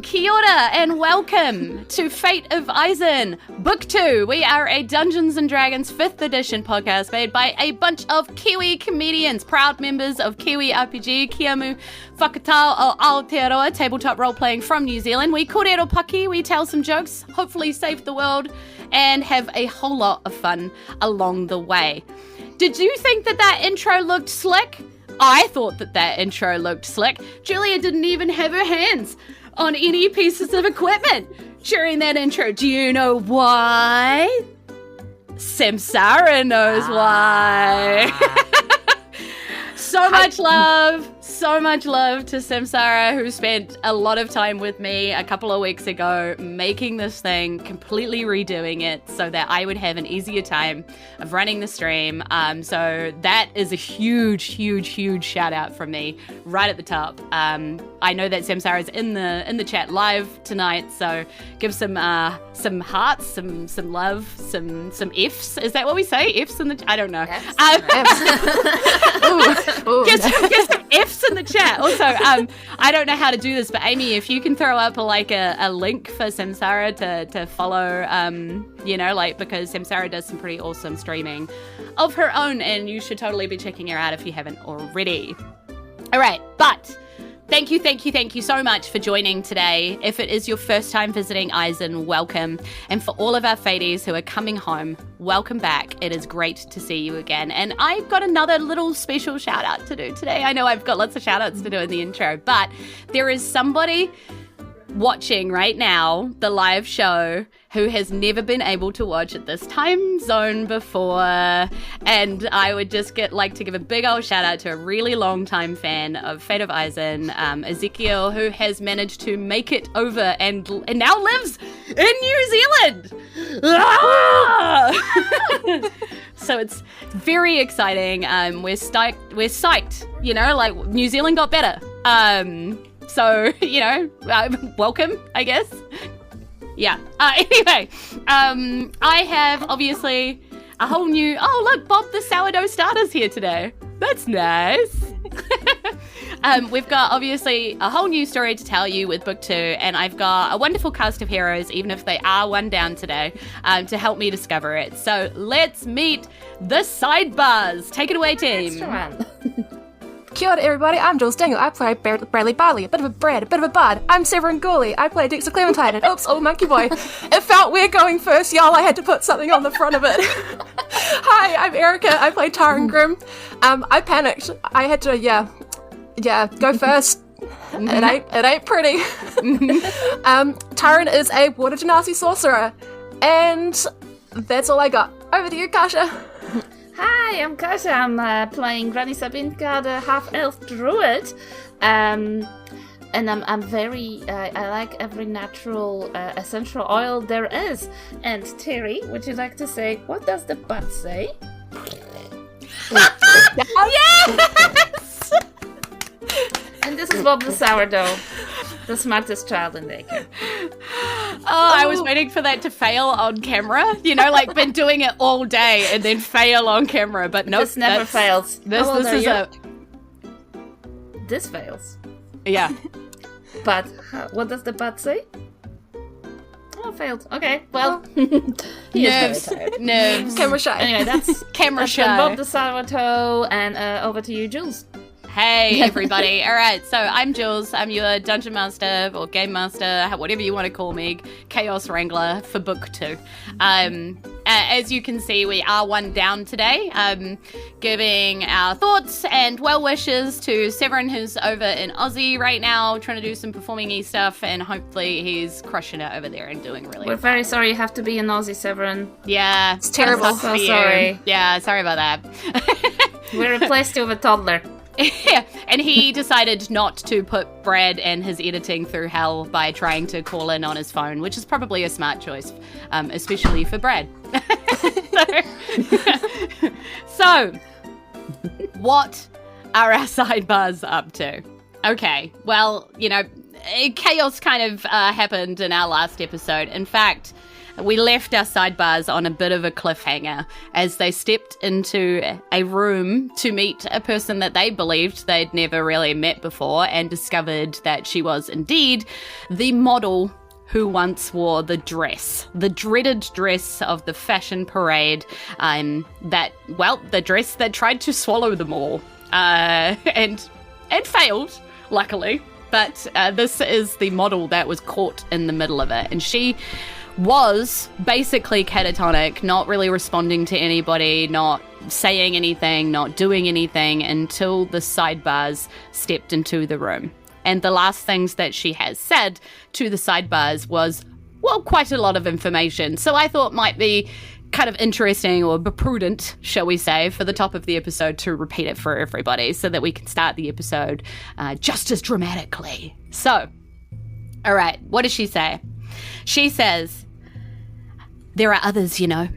kia ora, and welcome to Fate of Isen, Book 2. We are a Dungeons & Dragons 5th edition podcast made by a bunch of Kiwi comedians, proud members of Kiwi RPG, Kiamu Whakatau o Aotearoa, tabletop role-playing from New Zealand. We kōrero paki, we tell some jokes, hopefully save the world, and have a whole lot of fun along the way. Did you think that intro looked slick? I thought that intro looked slick. Julia didn't even have her hands on any pieces of equipment during that intro. Do you know why? Samsara knows why. So much love to Samsara, who spent a lot of time with me a couple of weeks ago making this thing, completely redoing it so that I would have an easier time of running the stream. So that is a huge shout out from me right at the top. I know that Samsara is in the chat live tonight, so give some hearts, some love, some Fs. Is that what we say? Fs in the I don't know. Get some Fs in the chat. Also, I don't know how to do this, but Amy, if you can throw up a link for Samsara to follow, because Samsara does some pretty awesome streaming of her own, and you should totally be checking her out if you haven't already. All right, but thank you so much for joining today. If it is your first time visiting Isen, welcome. And for all of our Fadies who are coming home, welcome back. It is great to see you again. And I've got another little special shout out to do today. I know I've got lots of shout outs to do in the intro, but there is somebody watching right now the live show who has never been able to watch at this time zone before, and I would just like to give a big old shout out to a really long time fan of Fate of Isen, Ezekiel, who has managed to make it over and now lives in New Zealand. So it's very exciting. We're psyched, New Zealand got better. So, welcome, I guess. Yeah. Anyway, I have obviously a whole new... Oh, look, Bob the sourdough starter's here today. That's nice. We've got obviously a whole new story to tell you with Book 2, and I've got a wonderful cast of heroes, even if they are one down today, to help me discover it. So let's meet the sidebars. Take it away, team. Extra one. Kia ora everybody, I'm Julz Daniel. I play Bradley Barley, a bit of a Brad, a bit of a bud. I'm Severin Gooley. I play Dexter Clementine, and oops, old monkey boy. It felt weird going first, y'all. I had to put something on the front of it. Hi, I'm Erika. I play Taryn Grim. I panicked. I had to, go first. It ain't pretty. Taryn is a water genasi sorcerer, and that's all I got. Over to you, Kasia. Hi, I'm Kasia. I'm playing Granny Sabinka, the half-elf druid. And I'm very, I like every natural essential oil there is. And Terry, would you like to say, what does the butt say? Yes! And this is Bob the sourdough, the smartest child in daycare. I was waiting for that to fail on camera. Been doing it all day and then fail on camera, but nope. This never fails. This fails. Yeah. But what does the butt say? Oh, failed. Okay, well. He is very tired. Nerves. Camera shy. Anyway, that's camera shy. Bob the sourdough, and over to you, Julz. Hey everybody. All right, so I'm Julz. I'm your dungeon master or game master, whatever you want to call me, chaos wrangler for book 2. As you can see, we are one down today, giving our thoughts and well wishes to Severin, who's over in Aussie right now, trying to do some performing-y stuff, and hopefully he's crushing it over there and doing really We're very sorry you have to be in Aussie, Severin. Yeah. It's terrible. So sorry. Yeah, sorry about that. We replaced you with a toddler. Yeah, and he decided not to put Brad and his editing through hell by trying to call in on his phone, which is probably a smart choice, especially for Brad. So, what are our sidebars up to? Okay, well, chaos kind of happened in our last episode. In fact, we left our sidebars on a bit of a cliffhanger as they stepped into a room to meet a person that they believed they'd never really met before and discovered that she was indeed the model who once wore the dress, the dreaded dress of the fashion parade, the dress that tried to swallow them all, and failed, luckily. But this is the model that was caught in the middle of it, and she was basically catatonic, not really responding to anybody, not saying anything, not doing anything until the sidebars stepped into the room. And the last things that she has said to the sidebars was, well, quite a lot of information. So I thought might be kind of interesting or prudent, shall we say, for the top of the episode to repeat it for everybody so that we can start the episode just as dramatically. So, all right, what does she say? She says, there are others, you know.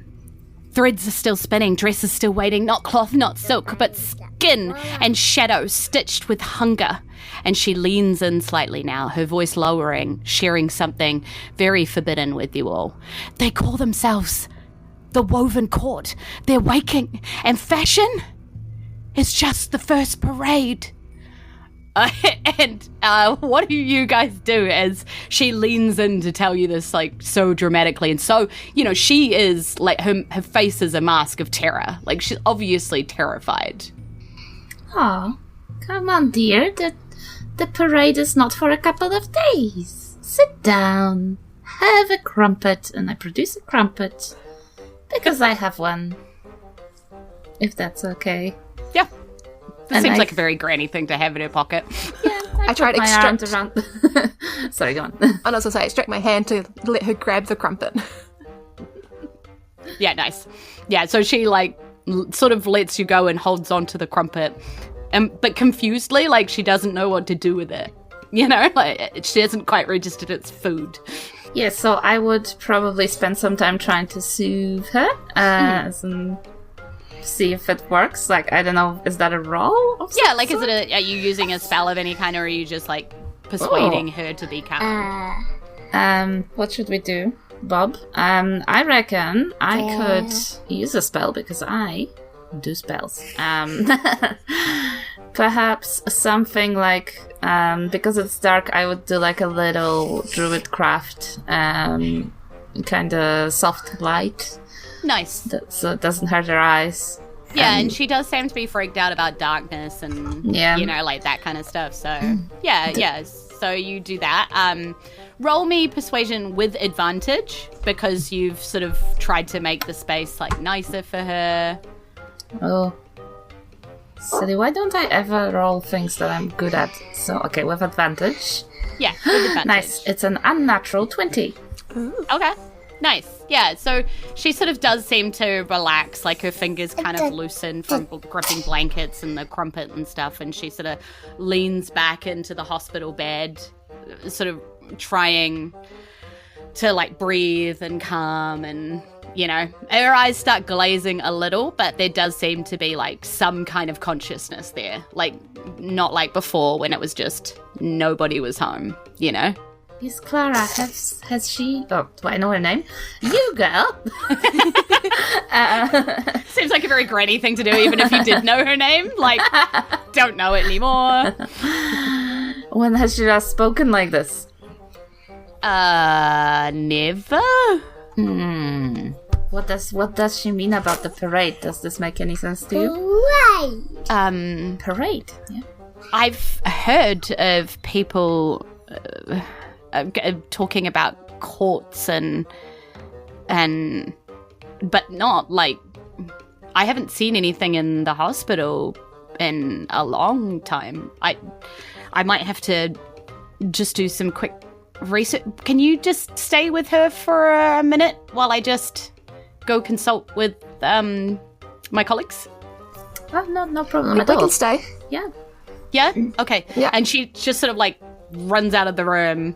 Threads are still spinning, dresses still waiting, not cloth, not silk, but skin and shadow stitched with hunger. And she leans in slightly now, her voice lowering, sharing something very forbidden with you all. They call themselves the Woven Court. They're waking, and fashion is just the first parade. And what do you guys do as she leans in to tell you this, like, so dramatically? And so, you know, she is, like, her face is a mask of terror. Like, she's obviously terrified. Oh, come on, dear. The parade is not for a couple of days. Sit down. Have a crumpet. And I produce a crumpet. Because I have one. If that's okay. Yeah. This seems like a very granny thing to have in her pocket. Yeah, I tried to extract around. Sorry, go on. I was going to say, extract my hand to let her grab the crumpet. Yeah, nice. Yeah, so she, like, sort of lets you go and holds on to the crumpet. But confusedly, like, she doesn't know what to do with it. You know, like, she hasn't quite registered its food. Yeah, so I would probably spend some time trying to soothe her. And see if it works. Like, I don't know, is that a roll? Yeah, like, are you using a spell of any kind, or are you just, like, persuading her to be calm? What should we do, Bob? I reckon I could use a spell because I do spells. Perhaps something like, because it's dark, I would do like a little druid craft, kind of soft light. Nice. So it doesn't hurt her eyes. Yeah, and she does seem to be freaked out about darkness and, you know, like that kind of stuff. So, yeah. So you do that. Roll me persuasion with advantage because you've sort of tried to make the space, like, nicer for her. Oh. Silly, why don't I ever roll things that I'm good at? So, okay, with advantage. Yeah, with advantage. Nice. It's an unnatural 20. Ooh. Okay. Nice. Yeah, so she sort of does seem to relax, like her fingers kind of loosen from gripping blankets and the crumpet and stuff, and she sort of leans back into the hospital bed, sort of trying to, like, breathe and calm, and, you know, her eyes start glazing a little, but there does seem to be, like, some kind of consciousness there. Like, not like before when it was just nobody was home, you know? Yes, Clara, has she... Oh, do I know her name? You, girl! Seems like a very granny thing to do, even if you did know her name. Like, don't know it anymore. When has she last spoken like this? Never? What does she mean about the parade? Does this make any sense to you? Parade, yeah. I've heard of people... talking about courts and but not, like, I haven't seen anything in the hospital in a long time. I might have to just do some quick research. Can you just stay with her for a minute while I just go consult with my colleagues? Oh, no problem at We all. can stay. Yeah? Okay. Yeah. And she just sort of, like, runs out of the room.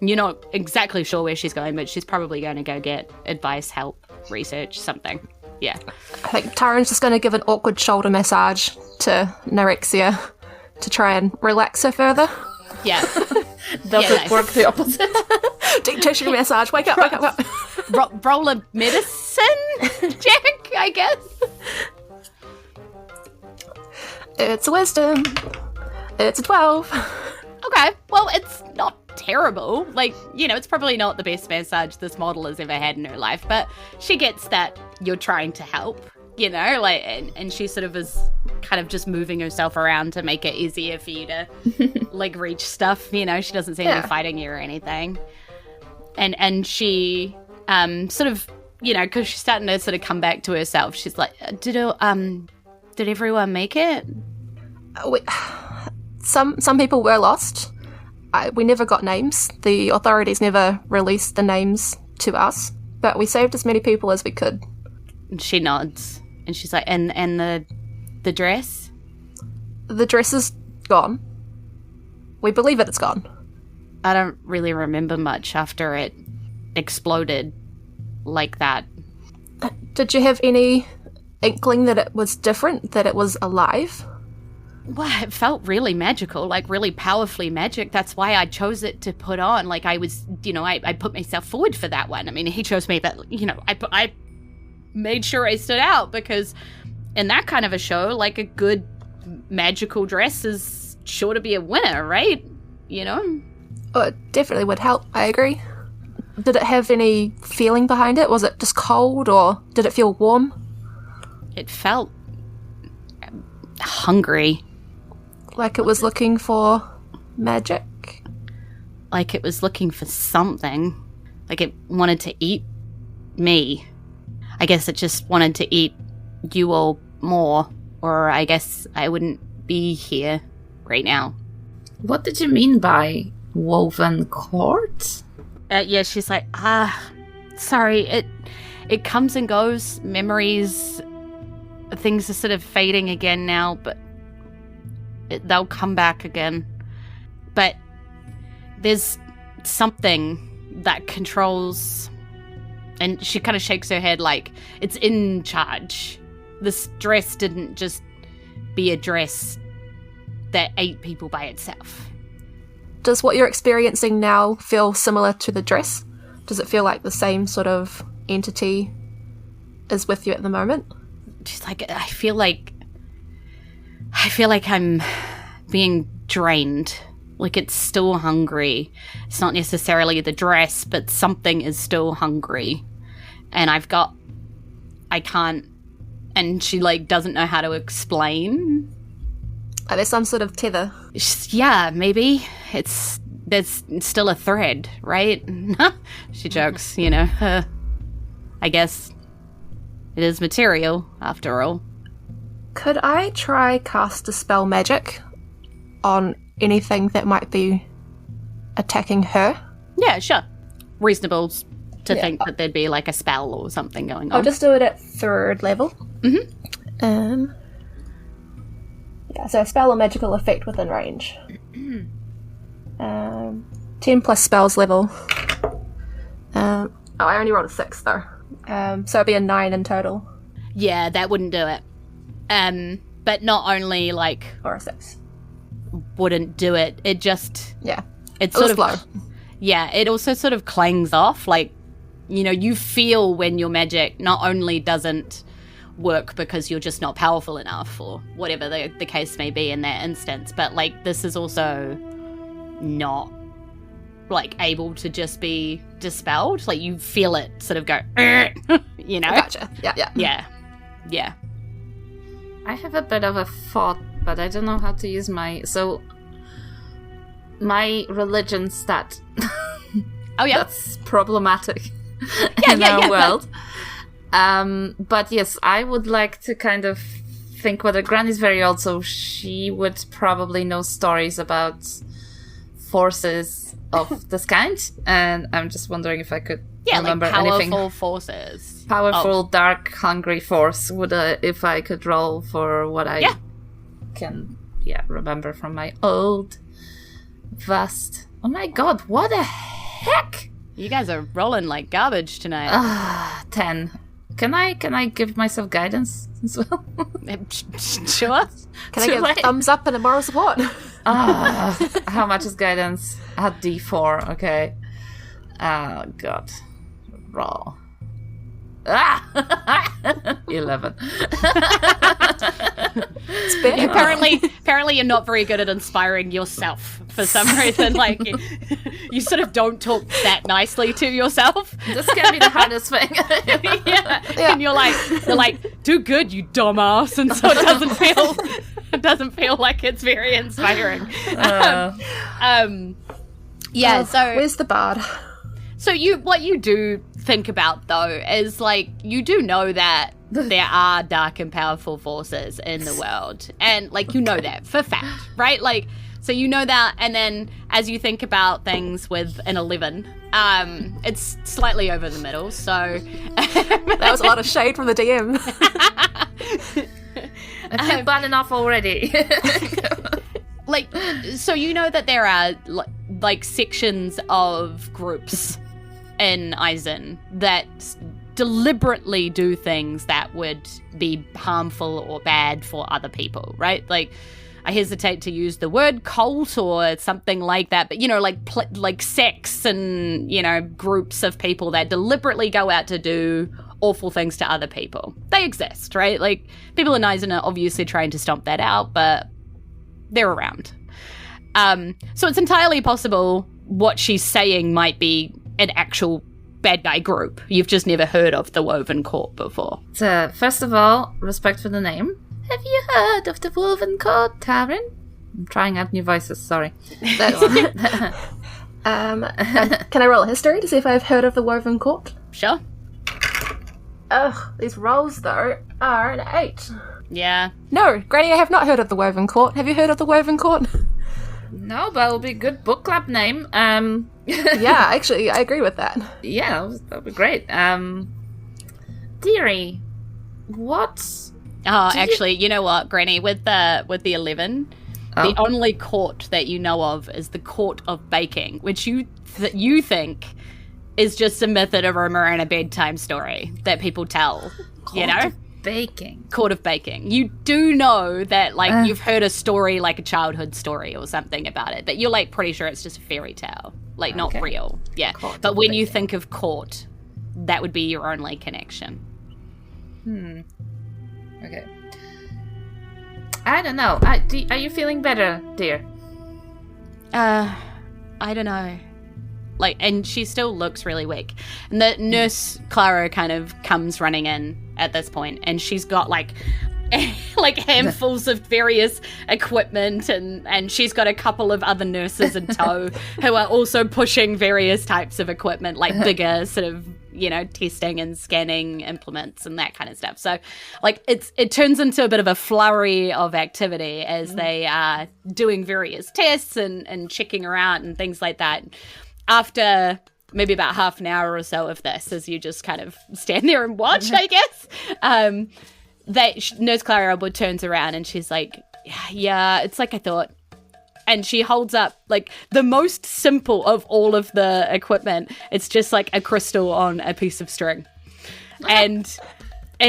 You're not exactly sure where she's going, but she's probably going to go get advice, help, research, something. Yeah. I think Taryn's just going to give an awkward shoulder massage to Nyrexia to try and relax her further. Yeah. Does it work the opposite? Deep tissue massage. Wake up, wake up, wake up. Roll a medicine check, I guess. It's a wisdom. It's a 12. Okay, well, it's not terrible. Like, it's probably not the best massage this model has ever had in her life, but she gets that you're trying to help, like, and she sort of is kind of just moving herself around to make it easier for you to, like, reach stuff, she doesn't seem to be fighting you or anything. And she, sort of, because she's starting to sort of come back to herself, she's like, did everyone make it? Some people were lost. We never got names. The authorities never released the names to us, but we saved as many people as we could. And she nods, and she's like, and the dress? The dress is gone. We believe it's gone. I don't really remember much after it exploded like that. Did you have any inkling that it was different, that it was alive? Well, it felt really magical, like really powerfully magic. That's why I chose it to put on. Like, I was, I put myself forward for that one. I mean, he chose me, but, I made sure I stood out because in that kind of a show, like, a good magical dress is sure to be a winner, right? Oh, it definitely would help, I agree. Did it have any feeling behind it? Was it just cold, or did it feel warm? It felt hungry. Like it was looking for magic? Like it was looking for something. Like it wanted to eat me. I guess it just wanted to eat you all more, or I guess I wouldn't be here right now. What did you mean by woven cord? Yeah, she's like, sorry, it comes and goes, memories, things are sort of fading again now, but they'll come back again. But there's something that controls, and she kind of shakes her head like it's in charge. This dress didn't just be a dress that ate people by itself. Does what you're experiencing now feel similar to the dress? Does it feel like the same sort of entity is with you at the moment? She's like, I feel like I'm being drained. Like it's still hungry. It's not necessarily the dress, but something is still hungry. And I can't, and she like doesn't know how to explain. Are there some sort of tether? Yeah, maybe. There's still a thread, right? She jokes, I guess it is material, after all. Could I try cast Dispel Magic on anything that might be attacking her? Yeah, sure. Reasonable to think that there'd be like a spell or something going on. I'll just do it at 3rd level. Mm-hmm. So a spell or magical effect within range. 10 plus spells level. I only rolled a 6 though. So it'd be a 9 in total. Yeah, that wouldn't do it. But not only like Or a 6. Wouldn't do it. It just It sort of low. Yeah, it also sort of clangs off. Like, you feel when your magic not only doesn't work because you're just not powerful enough or whatever the case may be in that instance, but like this is also not like able to just be dispelled. Like you feel it sort of go Gotcha. Yeah. I have a bit of a thought, but I don't know how to use my religion stat. Oh yeah, that's problematic in our world. But yes, I would like to kind of think whether Granny's very old, so she would probably know stories about forces of this kind, and I'm just wondering if I could remember like powerful anything. Forces. Powerful, dark, hungry force. If I could roll for what I can remember from my old vast. Oh my god, what the heck? You guys are rolling like garbage tonight. 10. Can I give myself guidance as well? Sure. Can I give a thumbs up and a moral support? How much is guidance? A D4, okay. Oh, God. Roll. Ah! 11. It's better. Apparently you're not very good at inspiring yourself for some reason. Like, you sort of don't talk that nicely to yourself. This can be the hardest thing. Yeah. And you're like, do good, you dumbass. And so it doesn't feel like it's very inspiring. Yeah, so where's the bard? So what you do think about, though, is, like, you do know that there are dark and powerful forces in the world. And, like, you know that for fact, right? Like, so you know that, and then as you think about things with an 11, it's slightly over the middle, so... That was a lot of shade from the DM. I feel bad enough already. Like, so you know that there are, like sections of groups in Isen that deliberately do things that would be harmful or bad for other people, right? Like, I hesitate to use the word cult or something like that, but, you know, like sects and, you know, groups of people that deliberately go out to do awful things to other people. They exist, right? Like, people in Isen are obviously trying to stomp that out, but they're around. So it's entirely possible what she's saying might be an actual bad guy group. You've just never heard of the Woven Court before. So, first of all, respect for the name. Have you heard of the Woven Court, Taryn? I'm trying out new voices, sorry. Can I roll a history to see if I've heard of the Woven Court? Sure. Ugh, these rolls, though, are an 8. Yeah. No, Granny, I have not heard of the Woven Court. Have you heard of the Woven Court? No, but it'll be a good book club name. Yeah, actually, I agree with that. Yeah, that would be great. Dearie, what... Oh, actually, you know what, Granny? With the 11, the only court that you know of is the Court of Baking, which you think is just a myth and a rumor and a bedtime story that people tell, you know? Baking. Court of Baking. You do know that, like, you've heard a story, like a childhood story or something about it, but you're, like, pretty sure it's just a fairy tale. Like, not real. Yeah. Court but of when you Baking. think of court, that would be your only connection. Okay. I don't know. Are you feeling better, dear? I don't know. Like, and she still looks really weak. And the nurse, Clara, kind of comes running in at this point, and she's got, like handfuls of various equipment, and she's got a couple of other nurses in tow who are also pushing various types of equipment, like bigger sort of, you know, testing and scanning implements and that kind of stuff. So, like, it turns into a bit of a flurry of activity as they are doing various tests and checking around and things like that. After maybe about half an hour or so of this, as you just kind of stand there and watch, I guess, Nurse Clara turns around and she's like, yeah, it's like I thought. And she holds up, like, the most simple of all of the equipment. It's just like a crystal on a piece of string. And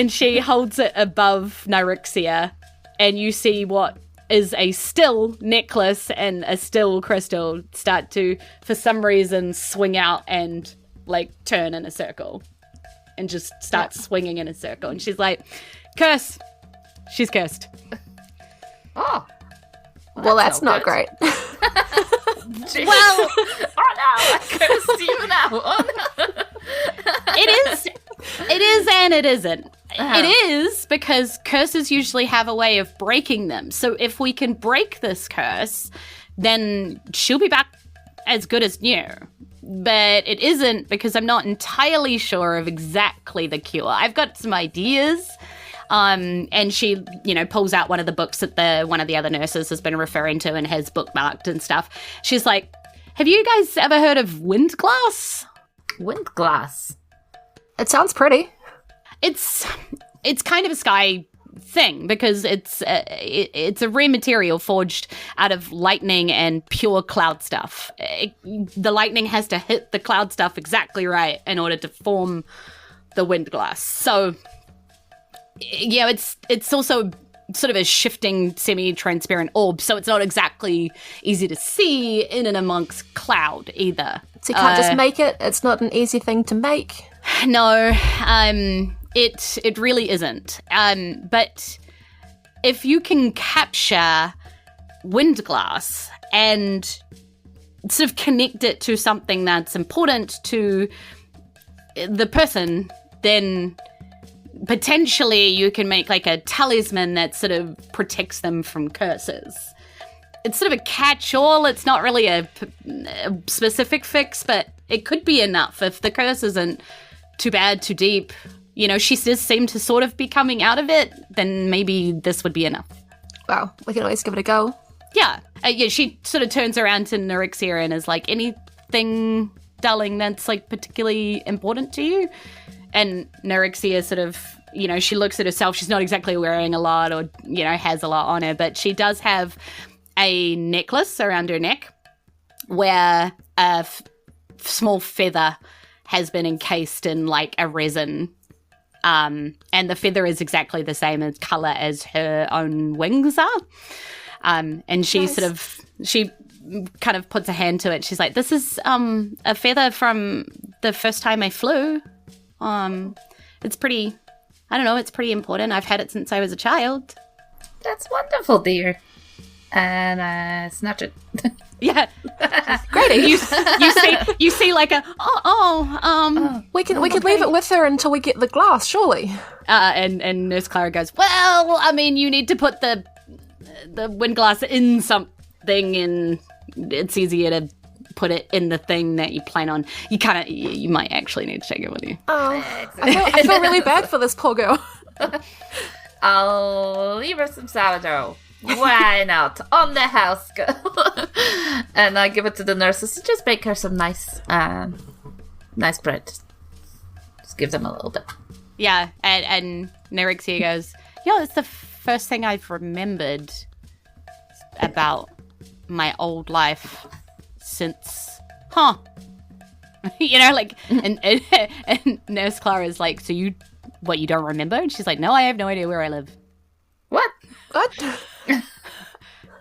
she holds it above Nyrexia, and you see what is a still necklace and a still crystal start to, for some reason, swing out and, like, turn in a circle. And just start swinging in a circle. And she's like, curse. She's cursed. Oh. Well, that's not great. Well, oh no, I cursed you now. Oh no. It is and it isn't. It is because curses usually have a way of breaking them. So if we can break this curse, then she'll be back as good as new. But it isn't because I'm not entirely sure of exactly the cure. I've got some ideas. And she, you know, pulls out one of the books that one of the other nurses has been referring to and has bookmarked and stuff. She's like, have you guys ever heard of Windglass? Windglass. It sounds pretty. It's kind of a sky thing because it's a rare material forged out of lightning and pure cloud stuff. The lightning has to hit the cloud stuff exactly right in order to form the Windglass. So, yeah, it's also sort of a shifting semi-transparent orb, so it's not exactly easy to see in and amongst cloud either. So you can't just make it? It's not an easy thing to make? No, it really isn't. But if you can capture Windglass and sort of connect it to something that's important to the person, then potentially you can make like a talisman that sort of protects them from curses. It's sort of a catch-all. It's not really a specific fix, but it could be enough if the curse isn't too bad, too deep. You know, she does seem to sort of be coming out of it, then maybe this would be enough. Well, we can always give it a go. Yeah. She sort of turns around to Nyrexia and is like, anything, darling, that's like particularly important to you? And Nyrexia sort of, you know, she looks at herself. She's not exactly wearing a lot or, you know, has a lot on her, but she does have a necklace around her neck where a small feather has been encased in like a resin. And the feather is exactly the same as colour as her own wings are. And she she kind of puts a hand to it. She's like, this is a feather from the first time I flew. It's pretty, I don't know, it's pretty important. I've had it since I was a child. That's wonderful, dear. And snatch it. Yeah. Great. You see like a we could leave it with her until we get the glass, surely. And Nurse Clara goes, well, I mean, you need to put the Windglass in something, and it's easier to put it in the thing that you plan on. You might actually need to take it with you. Oh, I feel really bad for this poor girl. I'll leave her some sourdough. Why not? On the house, girl. And I give it to the nurses to just bake her some nice bread. Just give them a little bit. Yeah, and Nyrexia goes, yeah, it's the first thing I've remembered about my old life since, you know, like, and Nurse Clara is like, so you don't remember? And she's like, no, I have no idea where I live. What?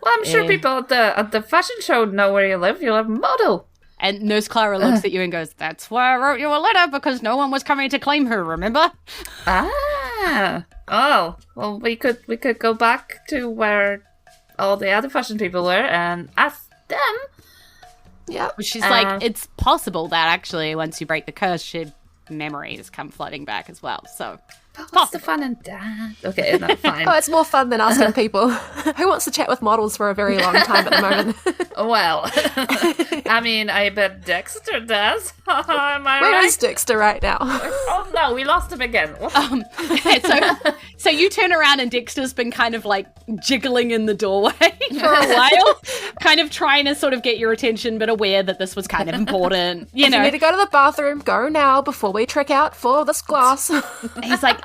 Well, I'm sure people at the fashion show know where you live. You live in Model. And Nurse Clara looks at you and goes, that's why I wrote you a letter, because no one was coming to claim her, remember? Ah. Oh. Well, we could go back to where all the other fashion people were and ask them. Yeah. She's like, it's possible that actually once you break the curse, your memories come flooding back as well, so... What's the fun in that? Okay, no, fine. Oh, it's more fun than asking people. Who wants to chat with models for a very long time at the moment? Well, I mean, I bet Dexter does. Am I Where right? is Dexter right now? Oh no, we lost him again. So you turn around and Dexter's been kind of like jiggling in the doorway for a while, kind of trying to sort of get your attention, but aware that this was kind of important. You If know, you need to go to the bathroom, go now before we trick out for this glass. He's like,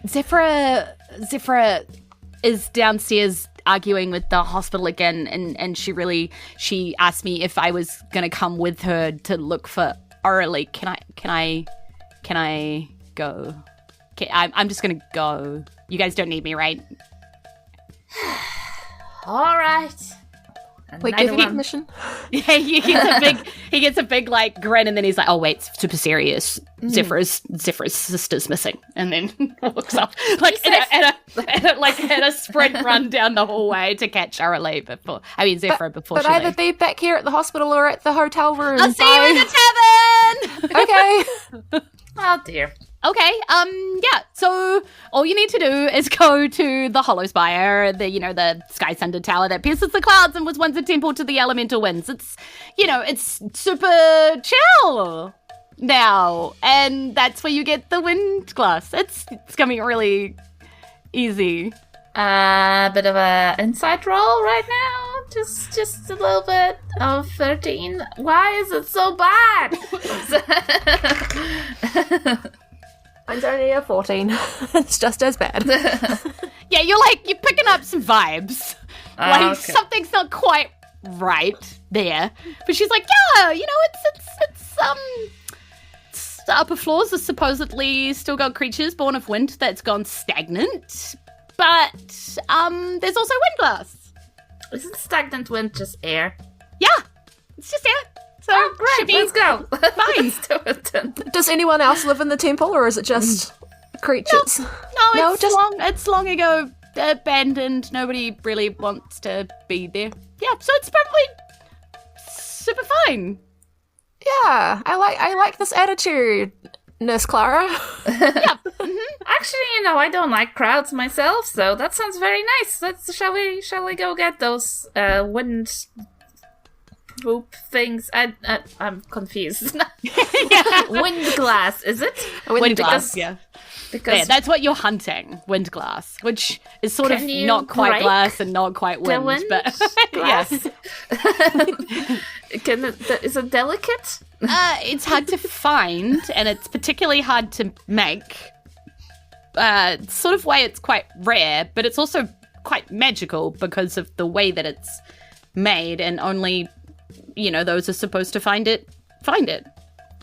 Zephyra is downstairs arguing with the hospital again, and she asked me if I was gonna come with her to look for Orally. Can I go? I'm just gonna go. You guys don't need me, right? All right. We give you permission. Yeah, he gets a big like grin, and then he's like, "Oh wait, it's super serious. Zephyra's sister's missing," and then walks off like in a sprint run down the hallway to catch Zephyra before But she either leaves. be back here at the hospital or at the hotel room. I'll see you in the tavern. Okay. Oh dear. Okay, yeah, so all you need to do is go to the Hollow Spire, the Sky Sunder Tower that pierces the clouds and was once a temple to the elemental winds. It's, it's super chill now, and that's where you get the Windglass. It's coming really easy. Bit of a insight roll right now. Just a little bit of 13. Why is it so bad? Mine's only a 14. It's just as bad. Yeah, you're picking up some vibes. Okay. Something's not quite right there. But she's like, yeah, it's the upper floors are supposedly still got creatures born of wind that's gone stagnant. But there's also Windglass. Isn't stagnant wind just air? Yeah, it's just air. So great, let's go. Fine. Let's do it then. Does anyone else live in the temple, or is it just creatures? No, it's long ago abandoned. Nobody really wants to be there. Yeah, so it's probably super fine. Yeah, I like this attitude, Nurse Clara. Yeah. Actually, I don't like crowds myself, so that sounds very nice. Shall we go get those wind poop things? I'm confused. Windglass, is it? Windglass, yeah. Because yeah, that's what you're hunting, windglass, which is sort of Can not you quite break glass and not quite wind, wind but glass? yes. Is it delicate? It's hard to find, and it's particularly hard to make. Sort of way, it's quite rare, but it's also quite magical because of the way that it's made, and only, those are supposed to find it.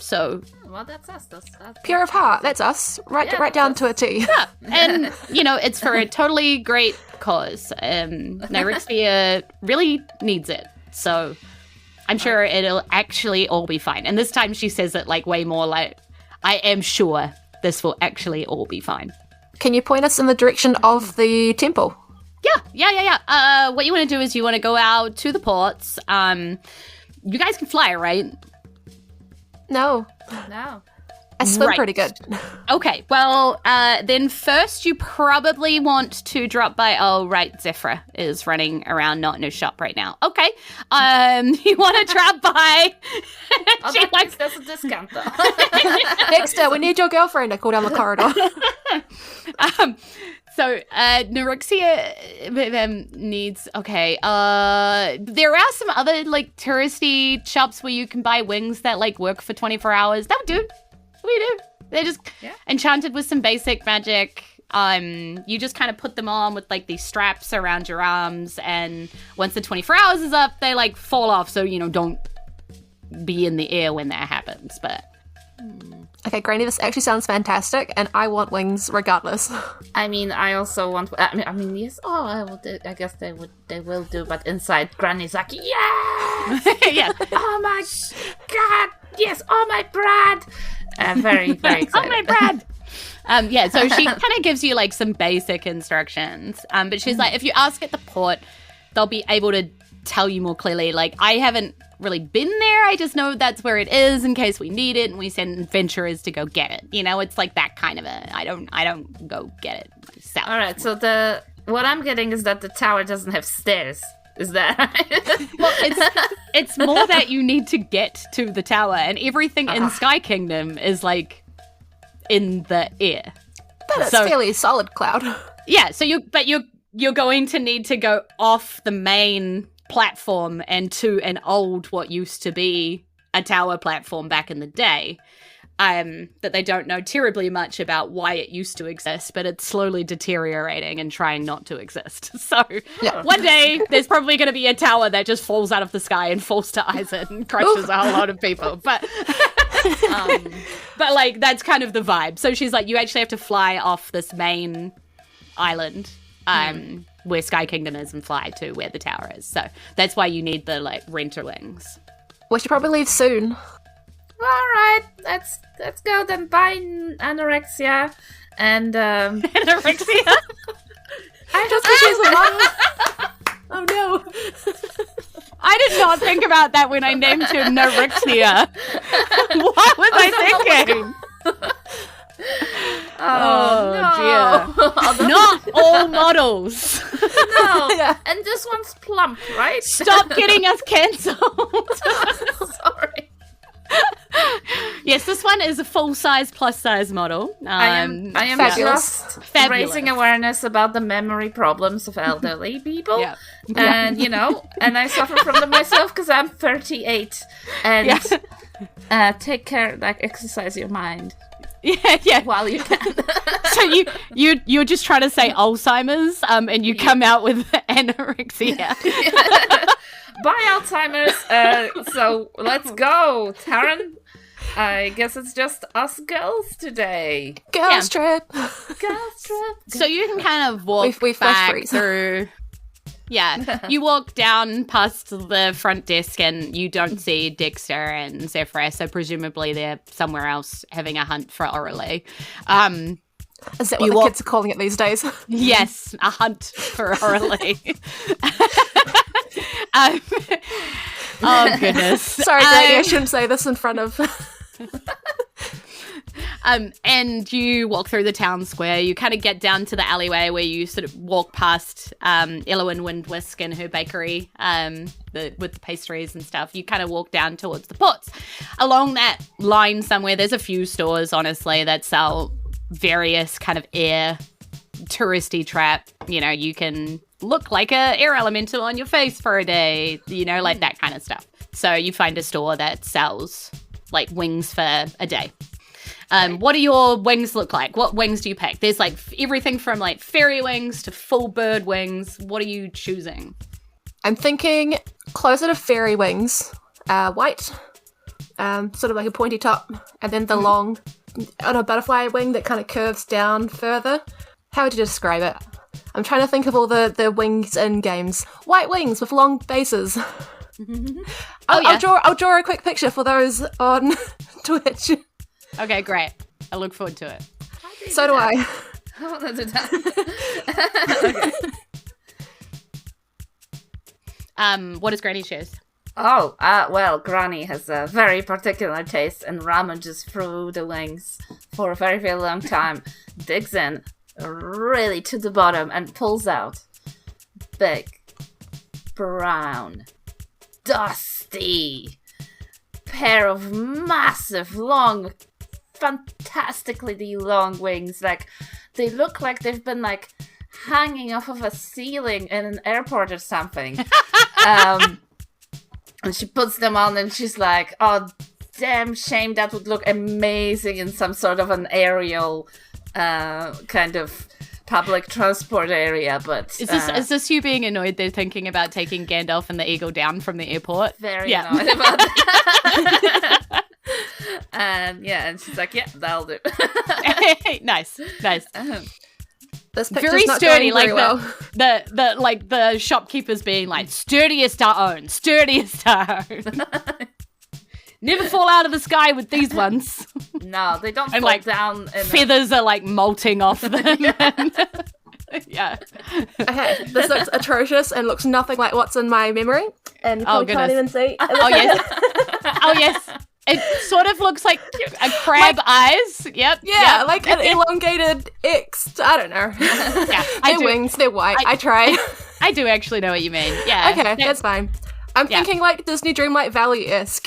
So. Well, that's us. That's Pure of heart, that's us. Right down to a T. Yeah, and, it's for a totally great cause. Nyrexia really needs it, so I'm sure it'll actually all be fine. And this time she says it, way more like, I am sure this will actually all be fine. Can you point us in the direction of the temple? Yeah. What you want to do is you want to go out to the ports. You guys can fly, right? No. I swim pretty good. Okay, well, then first you probably want to drop by... Oh, right, Zephyra is running around not in her shop right now. Okay, you want to drop by... There's a discount, though. Dexter, we need your girlfriend. I call down the corridor. So, Nyrexia needs... Okay, there are some other, touristy shops where you can buy wings that, work for 24 hours. That would do. We do. They're just enchanted with some basic magic. You just kind of put them on with, these straps around your arms, and once the 24 hours is up, they, fall off, so, don't be in the air when that happens, but... Okay, Granny, this actually sounds fantastic, and I want wings regardless. I also want... yes. Oh, I will do. I guess they will do, but inside, Granny's like, yes! Yeah. Oh my god! Yes! Oh my Brad! Very, very excited. Oh my Brad! So she kind of gives you, some basic instructions. But she's like, if you ask at the port, they'll be able to tell you more clearly. I haven't really been there. I just know that's where it is in case we need it, and we send adventurers to go get it. It's that kind of a... I don't go get it myself. All right, so what I'm getting is that the tower doesn't have stairs. Is that right? Well, it's more that you need to get to the tower, and everything in Sky Kingdom is in the air. That's fairly solid, Cloud. Yeah, so you're going to need to go off the main platform and to an old, what used to be a tower platform back in the day. That they don't know terribly much about why it used to exist, but it's slowly deteriorating and trying not to exist. So one day there's probably going to be a tower that just falls out of the sky and falls to Isen and crushes a whole lot of people. But that's kind of the vibe. So she's like, you actually have to fly off this main island where Sky Kingdom is and fly to where the tower is. So that's why you need the renterlings. We should probably leave soon. All right, let's go then. Bye, Nyrexia. And Nyrexia? Oh no. I did not think about that when I named him Nyrexia. What was I thinking? Oh, dear. Not all models. No. And this one's plump, right? Stop getting us cancelled. Sorry. Yes, this one is a full-size, plus-size model. I am just raising awareness about the memory problems of elderly people. Yeah. And, and I suffer from them myself because I'm 38. And take care, exercise your mind. Yeah. While you can. So you're just trying to say Alzheimer's, and you come out with anorexia. Bye, Alzheimer's. So let's go, Taryn. I guess it's just us girls today. Girls trip. Girls trip. So you can kind of walk back through Yeah. You walk down past the front desk and you don't see Dexter and Zephyra, so presumably they're somewhere else having a hunt for Aurelie. Is that what the kids are calling it these days? Yes, a hunt for Aurelie. Oh, goodness. Sorry, Granny, I shouldn't say this in front of... And you walk through the town square. You kind of get down to the alleyway where you sort of walk past Elo and Windwhisk and her bakery with the pastries and stuff. You kind of walk down towards the ports. Along that line somewhere, there's a few stores, honestly, that sell various kind of air touristy trap. You know, you can look like a air elemental on your face for a day, you know, like that kind of stuff. So you find a store that sells like wings for a day. What do your wings look like? What wings do you pick? There's like everything from like fairy wings to full bird wings. What are you choosing? I'm thinking closer to fairy wings, white, sort of like a pointy top, and then the long, butterfly wing that kind of curves down further. How would you describe it? I'm trying to think of all the wings in games. White wings with long bases. I'll draw a quick picture for those on Twitch. Okay, great. I look forward to it. So do I. I want to do that. Okay. What does Granny choose? Oh, well, Granny has a very particular taste and rummages through the wings for a very, very long time. Digs in really to the bottom and pulls out big, brown, dusty pair of massive, long, fantastically long wings. Like, they look like they've been, like, hanging off of a ceiling in an airport or something. And she puts them on and she's like, oh, damn shame, that would look amazing in some sort of an aerial kind of public transport area, but... Is this you being annoyed they're thinking about taking Gandalf and the Eagle down from the airport? Very annoyed about that. And she's like, yeah, that'll do. Nice. This very not sturdy, going like very well. the shopkeepers being like, sturdiest to own. Never fall out of the sky with these ones. No, they don't and fall like down. Feathers are like molting off them. Yeah. Okay, this looks atrocious and looks nothing like what's in my memory. And you probably can't even see. Oh yes. It sort of looks like a crab eyes. Yep. Yeah, like an elongated X. I don't know. Yeah, Their wings, they're white. I try. I do actually know what you mean. Yeah. Okay, that's fine. I'm thinking like Disney Dreamlight Valley-esque.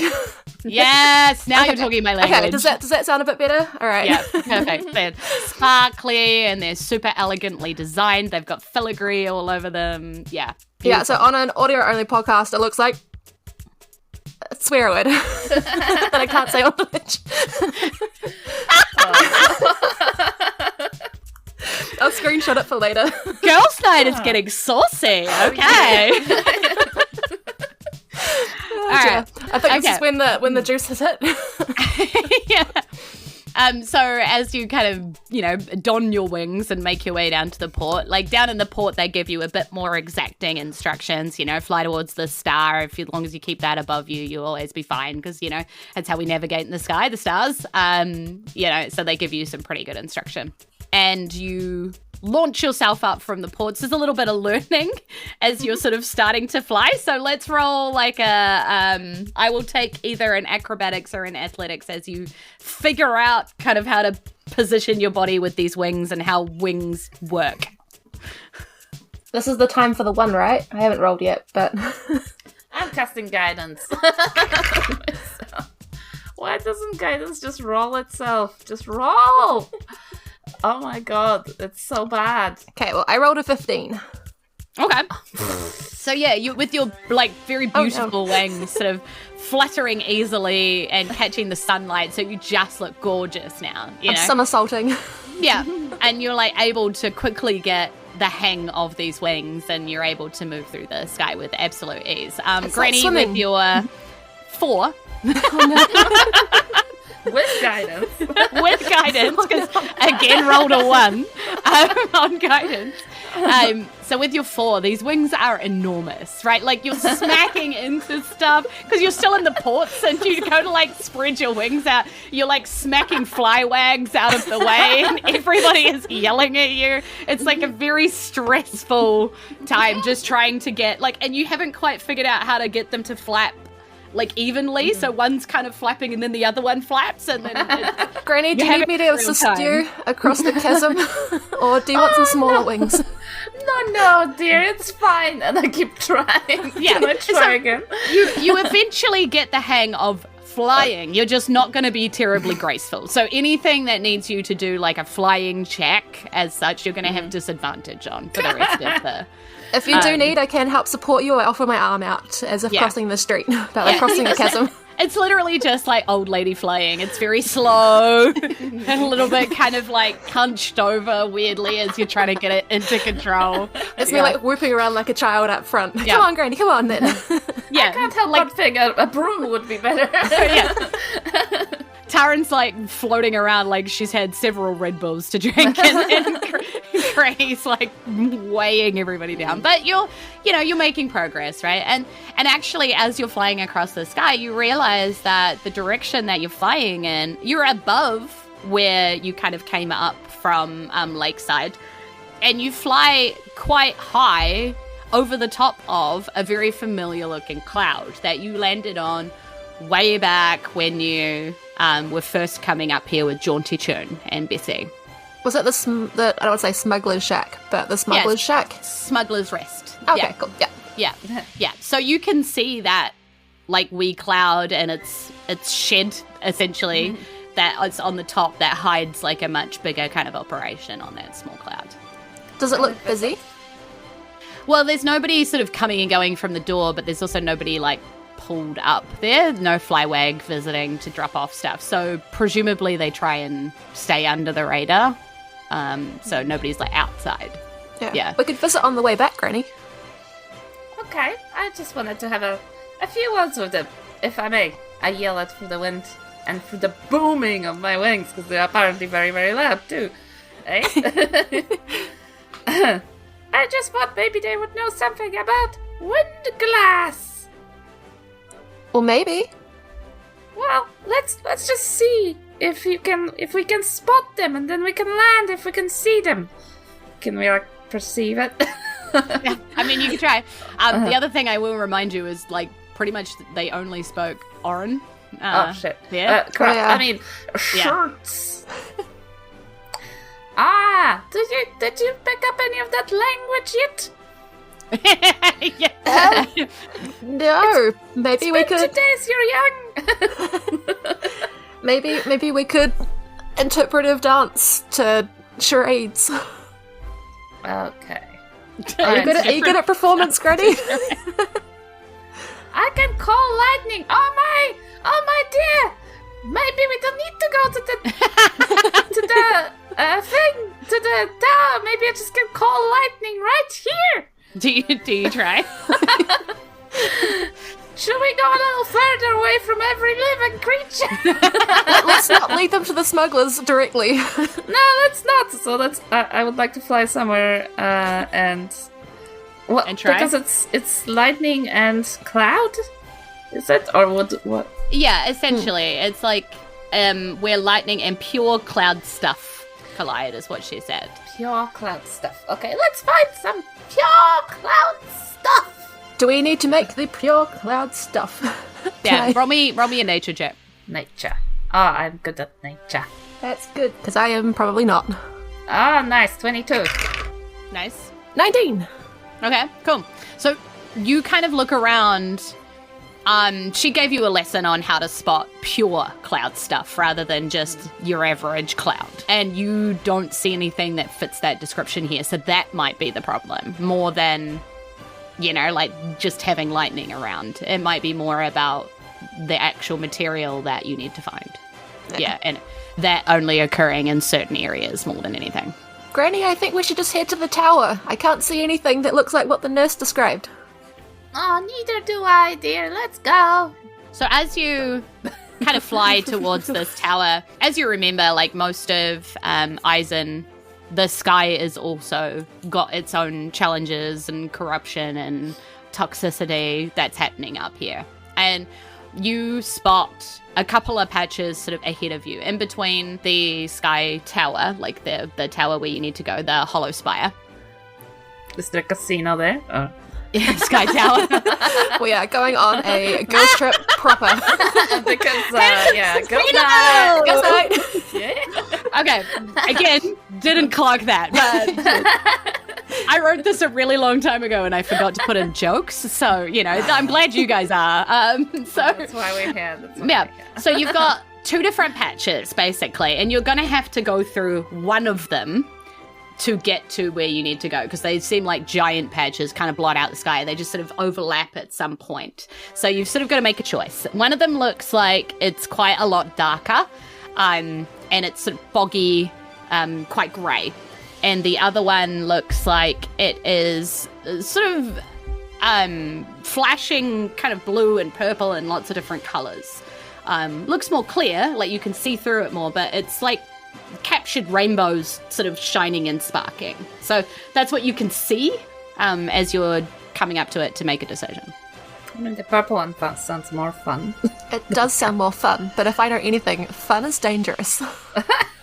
Yes, now you're talking my language. Okay, does that sound a bit better? All right. Yeah, perfect. They're sparkly and they're super elegantly designed. They've got filigree all over them. Yeah. Beautiful. Yeah, so on an audio-only podcast, it looks like a swear word that I can't say on Twitch. I'll screenshot it for later. Girls' night is getting saucy. Okay. All right. I think this is when the juice has hit. Yeah. So as you kind of, don your wings and make your way down to the port, like down in the port, they give you a bit more exacting instructions, fly towards the star. As long as you keep that above you, you'll always be fine because, that's how we navigate in the sky, the stars. So they give you some pretty good instruction. And you launch yourself up from the ports. There's a little bit of learning as you're sort of starting to fly. So let's roll like I will take either an acrobatics or an athletics as you figure out kind of how to position your body with these wings and how wings work. This is the time for the one, right? I haven't rolled yet, but... I'm casting guidance. Why doesn't guidance just roll itself? Just roll! Oh my god, it's so bad. Okay, well, I rolled a 15. Okay. So yeah, you with your like very beautiful wings sort of fluttering easily and catching the sunlight, so you just look gorgeous now. I'm somersaulting. Yeah, and you're like able to quickly get the hang of these wings and you're able to move through the sky with absolute ease. Granny, like with your 4. With guidance. With guidance, because again rolled a 1 on guidance. So with your 4, these wings are enormous, right? Like you're smacking into stuff because you're still in the ports, and you go to like spread your wings out. You're like smacking fly wags out of the way, and everybody is yelling at you. It's like a very stressful time just trying to get like, and you haven't quite figured out how to get them to flap like evenly, so one's kind of flapping and then the other one flaps, and then Granny, do you need me to assist you across the chasm? Or do you want some smaller wings? No, dear, it's fine. And I keep trying. Yeah. Can I try again? You eventually get the hang of flying. You're just not going to be terribly graceful. So anything that needs you to do like a flying check as such, you're going to have disadvantage on for the rest of the... If you do need, I can help support you. I offer my arm out as if crossing the street, but like crossing a chasm. It's literally just like old lady flying. It's very slow and a little bit kind of like hunched over weirdly as you're trying to get it into control. It's me like whooping around like a child up front. Yeah. Come on, Granny, come on then. Yeah, I can't help but think a broom would be better. Yeah. Taryn's like floating around like she's had several Red Bulls to drink, and Granny's like weighing everybody down. But you're making progress, right? And actually, as you're flying across the sky, you realize that the direction that you're flying in, you're above where you kind of came up from Lakeside, and you fly quite high over the top of a very familiar-looking cloud that you landed on way back when you were first coming up here with Jaunty Churn and Bessie. Was it the I don't want to say Smuggler's Shack, but the Smuggler's Shack? Smuggler's Rest. Okay, cool. Yeah. So you can see that like wee cloud and its shed essentially that it's on the top that hides like a much bigger kind of operation on that small cloud. Does it look busy? Well, there's nobody sort of coming and going from the door, but there's also nobody like pulled up there. No flywag visiting to drop off stuff. So presumably they try and stay under the radar. So nobody's like outside. Yeah. We could visit on the way back, Granny. Okay. I just wanted to have a few words with them, if I may. I yell it through the wind and through the booming of my wings, because they're apparently very, very loud too. Eh? I just thought maybe they would know something about Windglass. Well, maybe. Well, let's just see if we can spot them, and then we can land if we can see them. Can we like perceive it? Yeah, I mean, you can try. The other thing I will remind you is like pretty much they only spoke Orin. Oh shit! Yeah, crap. Yeah. I mean, shirts. Did you pick up any of that language yet? No, maybe we could. Days you're young. maybe we could interpretive dance to charades. Okay. Are you good at performance, Granny? I can call lightning. Oh my dear. Maybe we don't need to go to the tower. Maybe I just can call lightning right here. Do you try? Should we go a little further away from every living creature? Let's not lead them to the smugglers directly. No, let's not. So I would like to fly somewhere and try? Because it's lightning and cloud. Is it or what? Yeah, essentially, it's like where lightning and pure cloud stuff collide, is what she said. Pure cloud stuff. Okay, let's find some pure cloud stuff. Do we need to make the pure cloud stuff? Yeah, roll me a nature check. Nature. Oh, I'm good at nature. That's good, because I am probably not. Oh, nice. 22. Nice. 19. Okay, cool. So you kind of look around. She gave you a lesson on how to spot pure cloud stuff rather than just your average cloud. And you don't see anything that fits that description here, so that might be the problem. More than, like just having lightning around. It might be more about the actual material that you need to find. Yeah, and that only occurring in certain areas more than anything. Granny, I think we should just head to the tower. I can't see anything that looks like what the nurse described. Oh, neither do I, dear. Let's go. So as you kind of fly towards this tower, as you remember, like most of Isen the sky is also got its own challenges and corruption and toxicity that's happening up here. And you spot a couple of patches sort of ahead of you, in between the sky tower, like the tower where you need to go, the hollow spire. Is there a casino there? Yeah, sky tower. We are going on a girls trip proper. Because, girls night. Girls night. Yeah. Okay, again, didn't clock that, but I wrote this a really long time ago and I forgot to put in jokes, so, I'm glad you guys are. That's why we're here. So you've got two different patches, basically, and you're going to have to go through one of them to get to where you need to go, because they seem like giant patches, kind of blot out the sky. They just sort of overlap at some point. So you've sort of got to make a choice. One of them looks like it's quite a lot darker, and it's sort of foggy, quite grey. And the other one looks like it is sort of flashing kind of blue and purple and lots of different colours. Looks more clear, like you can see through it more, but it's like captured rainbows sort of shining and sparking. So that's what you can see as you're coming up to it to make a decision. I mean, the purple one sounds more fun. It does sound more fun, but if I know anything, fun is dangerous.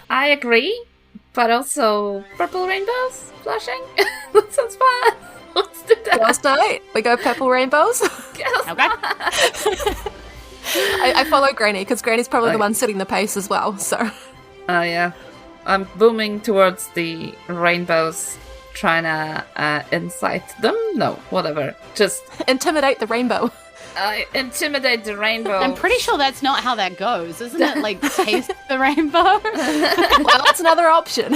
I agree, but also purple rainbows flashing. That sounds fun. Let's do that. Girls night, we go purple rainbows. Okay. I follow Granny, because Granny's probably the one setting the pace as well, so... Yeah. I'm booming towards the rainbows, trying to incite them. No, whatever. Just intimidate the rainbow. Intimidate the rainbow. I'm pretty sure that's not how that goes, isn't it? Like, taste the rainbow? Well, that's another option.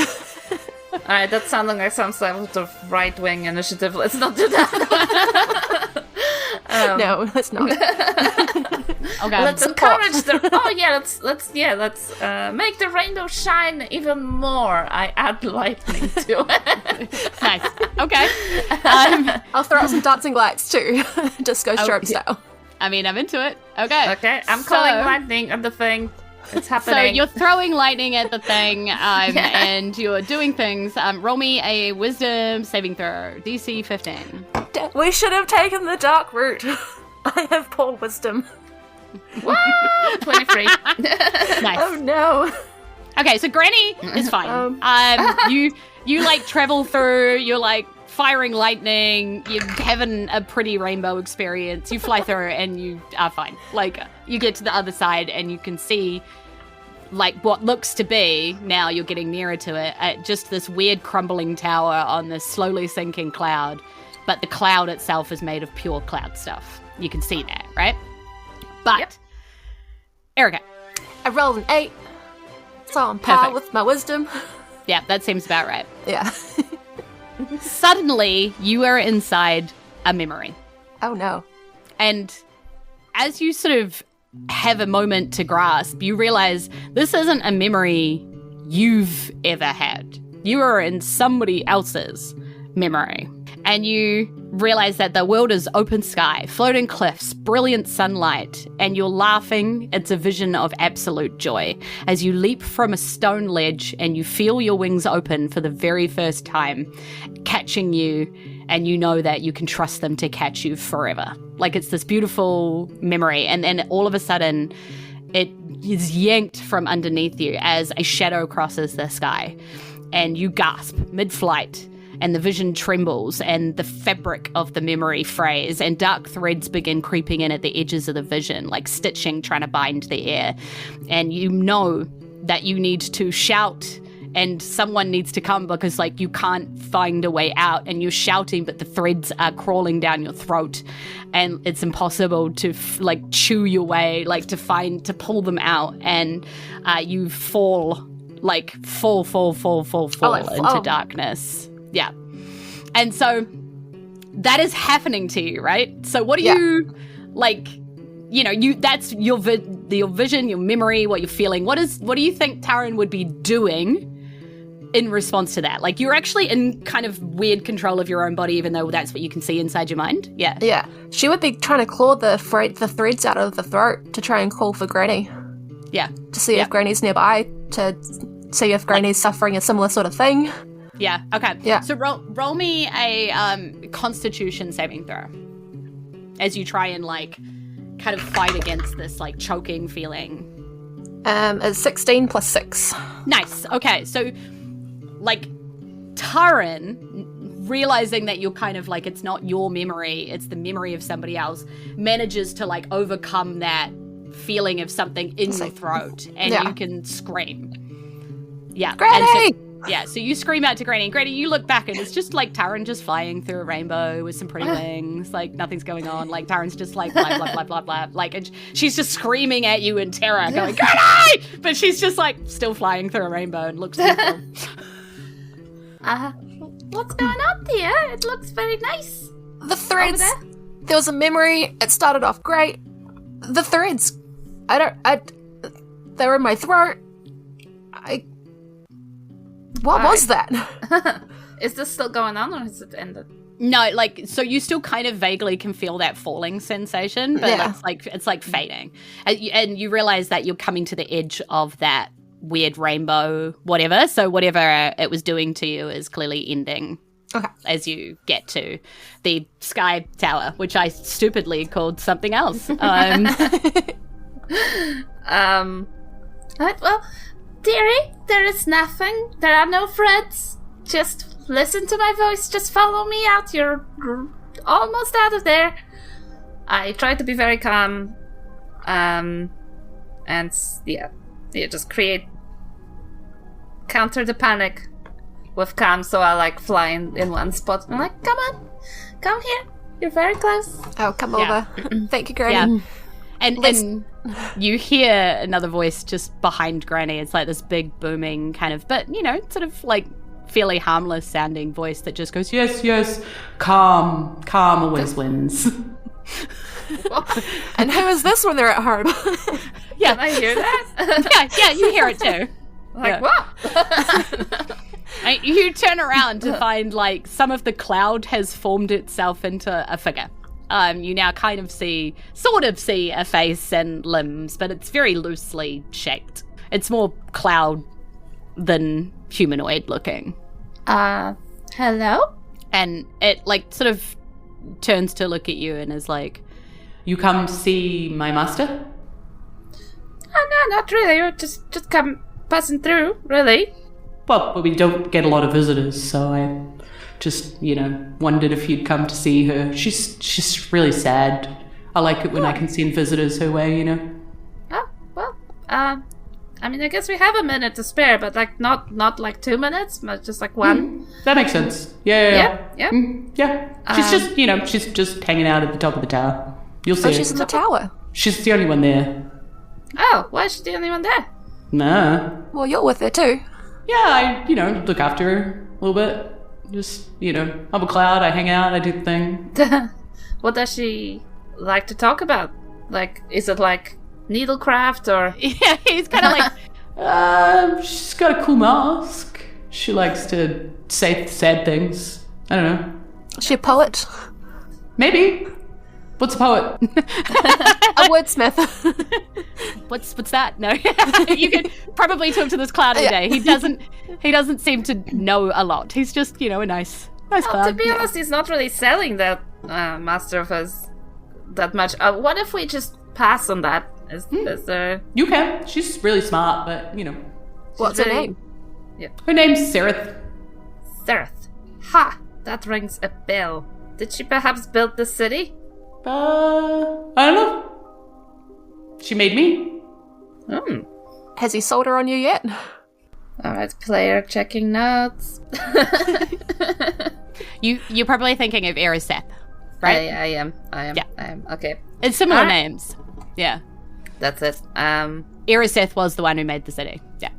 Alright, that sounded like some sort of right-wing initiative. Let's not do that. No, let's not. Okay. Let's encourage the. Let's make the rainbow shine even more. I add lightning to it. Nice. Okay. I'll throw out some dancing lights too, disco strobe style. I mean, I'm into it. Okay. Okay, I'm calling lightning at the thing. It's happening. So you're throwing lightning at the thing, and you're doing things. Roll me a wisdom saving throw, DC 15. We should have taken the dark route. I have poor wisdom. What? 23. Nice. Oh no. Okay, so Granny is fine. You like travel through. You're like firing lightning. You're having a pretty rainbow experience. You fly through and you are fine. Like, you get to the other side and you can see like what looks to be, now you're getting nearer to it, just this weird crumbling tower on this slowly sinking cloud. But the cloud itself is made of pure cloud stuff. You can see that, right? But, Erika. I rolled an 8. So I'm par with my wisdom. Yeah, that seems about right. Yeah. Suddenly, you are inside a memory. Oh no. And as you sort of have a moment to grasp, you realize this isn't a memory you've ever had. You are in somebody else's memory. And you realize that the world is open sky, floating cliffs, brilliant sunlight, and you're laughing. It's a vision of absolute joy as you leap from a stone ledge and you feel your wings open for the very first time, catching you, and you know that you can trust them to catch you forever. Like, it's this beautiful memory, and then all of a sudden it is yanked from underneath you as a shadow crosses the sky, and you gasp mid-flight. And the vision trembles, and the fabric of the memory frays, and dark threads begin creeping in at the edges of the vision, like stitching, trying to bind the air. And you know that you need to shout, and someone needs to come, because, like, you can't find a way out, and you're shouting, but the threads are crawling down your throat, and it's impossible to, chew your way, to pull them out, and you fall into darkness. Yeah. And so that is happening to you, right? So what do you, that's your vision, your memory, what you're feeling. What do you think Taryn would be doing in response to that? Like, you're actually in kind of weird control of your own body, even though that's what you can see inside your mind. Yeah. Yeah. She would be trying to claw the threads out of the throat to try and call for Granny. Yeah. To see if Granny's nearby, to see if Granny's suffering a similar sort of thing. Yeah, okay. Yeah. So roll me a Constitution saving throw as you try and, like, kind of fight against this, like, choking feeling. It's 16 plus 6. Nice. Okay, so, like, Taryn, realizing that you're kind of, like, it's not your memory, it's the memory of somebody else, manages to, like, overcome that feeling of something in your throat, and you can scream. Yeah. Granny! So you scream out to Granny. Granny, you look back and it's just like Taryn just flying through a rainbow with some pretty wings. Like nothing's going on. Like Taryn's just like blah, blah, blah, blah, blah. Like and she's just screaming at you in terror going, Granny! But she's just like still flying through a rainbow and looks beautiful. What's going on there? It looks very nice. The threads. There was a memory. It started off great. The threads. They were in my throat. What was that? Is this still going on or has it ended? No, like, so you still kind of vaguely can feel that falling sensation, but it's like fading. And you realize that you're coming to the edge of that weird rainbow, whatever. So whatever it was doing to you is clearly ending. Okay. As you get to the Sky Tower, which I stupidly called something else. Alright, well, dearie, there is nothing. There are no threads. Just listen to my voice. Just follow me out. You're almost out of there. I try to be very calm. And just counter the panic with calm. So I like fly in one spot. I'm like, come on, come here. You're very close. Oh, come over. Thank you, Granny. Yeah. And you hear another voice just behind Granny. It's like this big booming kind of, but, you know, sort of like fairly harmless sounding voice that just goes, yes, yes, calm always wins. And who is this when they're at home? Can I hear that? yeah, you hear it too. Like, what? You turn around to find, like, some of the cloud has formed itself into a figure. You now kind of see a face and limbs, but it's very loosely shaped. It's more cloud than humanoid looking. Hello? And it, like, sort of turns to look at you and is like, you come to see my master? Oh, no, not really. We're just passing through, really. Well, we don't get a lot of visitors, so I just, wondered if you'd come to see her. She's really sad. I like it when I can send visitors her way, Oh, well, I mean, I guess we have a minute to spare, but, like, not like 2 minutes, but just, like, one. That makes sense. Yeah. Yeah. She's just hanging out at the top of the tower. You'll see her. She's in the tower. She's the only one there. Oh, why is she the only one there? No. Well, you're with her, too. Yeah, I, look after her a little bit. Just, I'm a cloud, I hang out, I do the thing. What does she like to talk about? Like, is it like needlecraft or... Yeah, he's kind of like... She's got a cool mask. She likes to say sad things. I don't know. Is she a poet? Maybe. What's a poet? A wordsmith. What's that? No. You could probably talk to this cloud all day. He doesn't seem to know a lot. He's just, a nice cloud. To be honest, he's not really selling that master of us that much. What if we just pass on that? Is there... You can. She's really smart, but, What's her name? Yeah. Her name's Sereth. Sereth. Ha! That rings a bell. Did she perhaps build the city? I don't know. She made me. Has he sold her on you yet? Alright, player checking notes. You're probably thinking of Eriseth, right? I am. Yeah. I am. Okay. It's similar names. Yeah. That's it. Eriseth was the one who made the city. Yeah.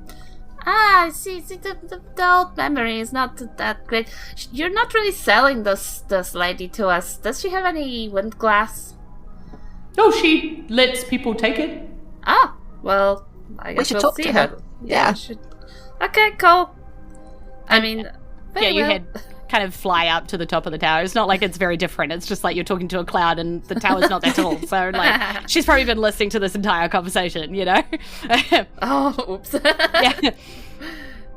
I see. The old memory is not that great. You're not really selling this lady to us. Does she have any Windglass? Oh, she lets people take it. Ah, well, I guess should we'll talk see to her. her. Yeah. We should. Okay, cool. I mean, You head kind of fly up to the top of the tower. It's not like it's very different. It's just like you're talking to a cloud and the tower's not that tall. So, like, she's probably been listening to this entire conversation, Oh, oops. Yeah.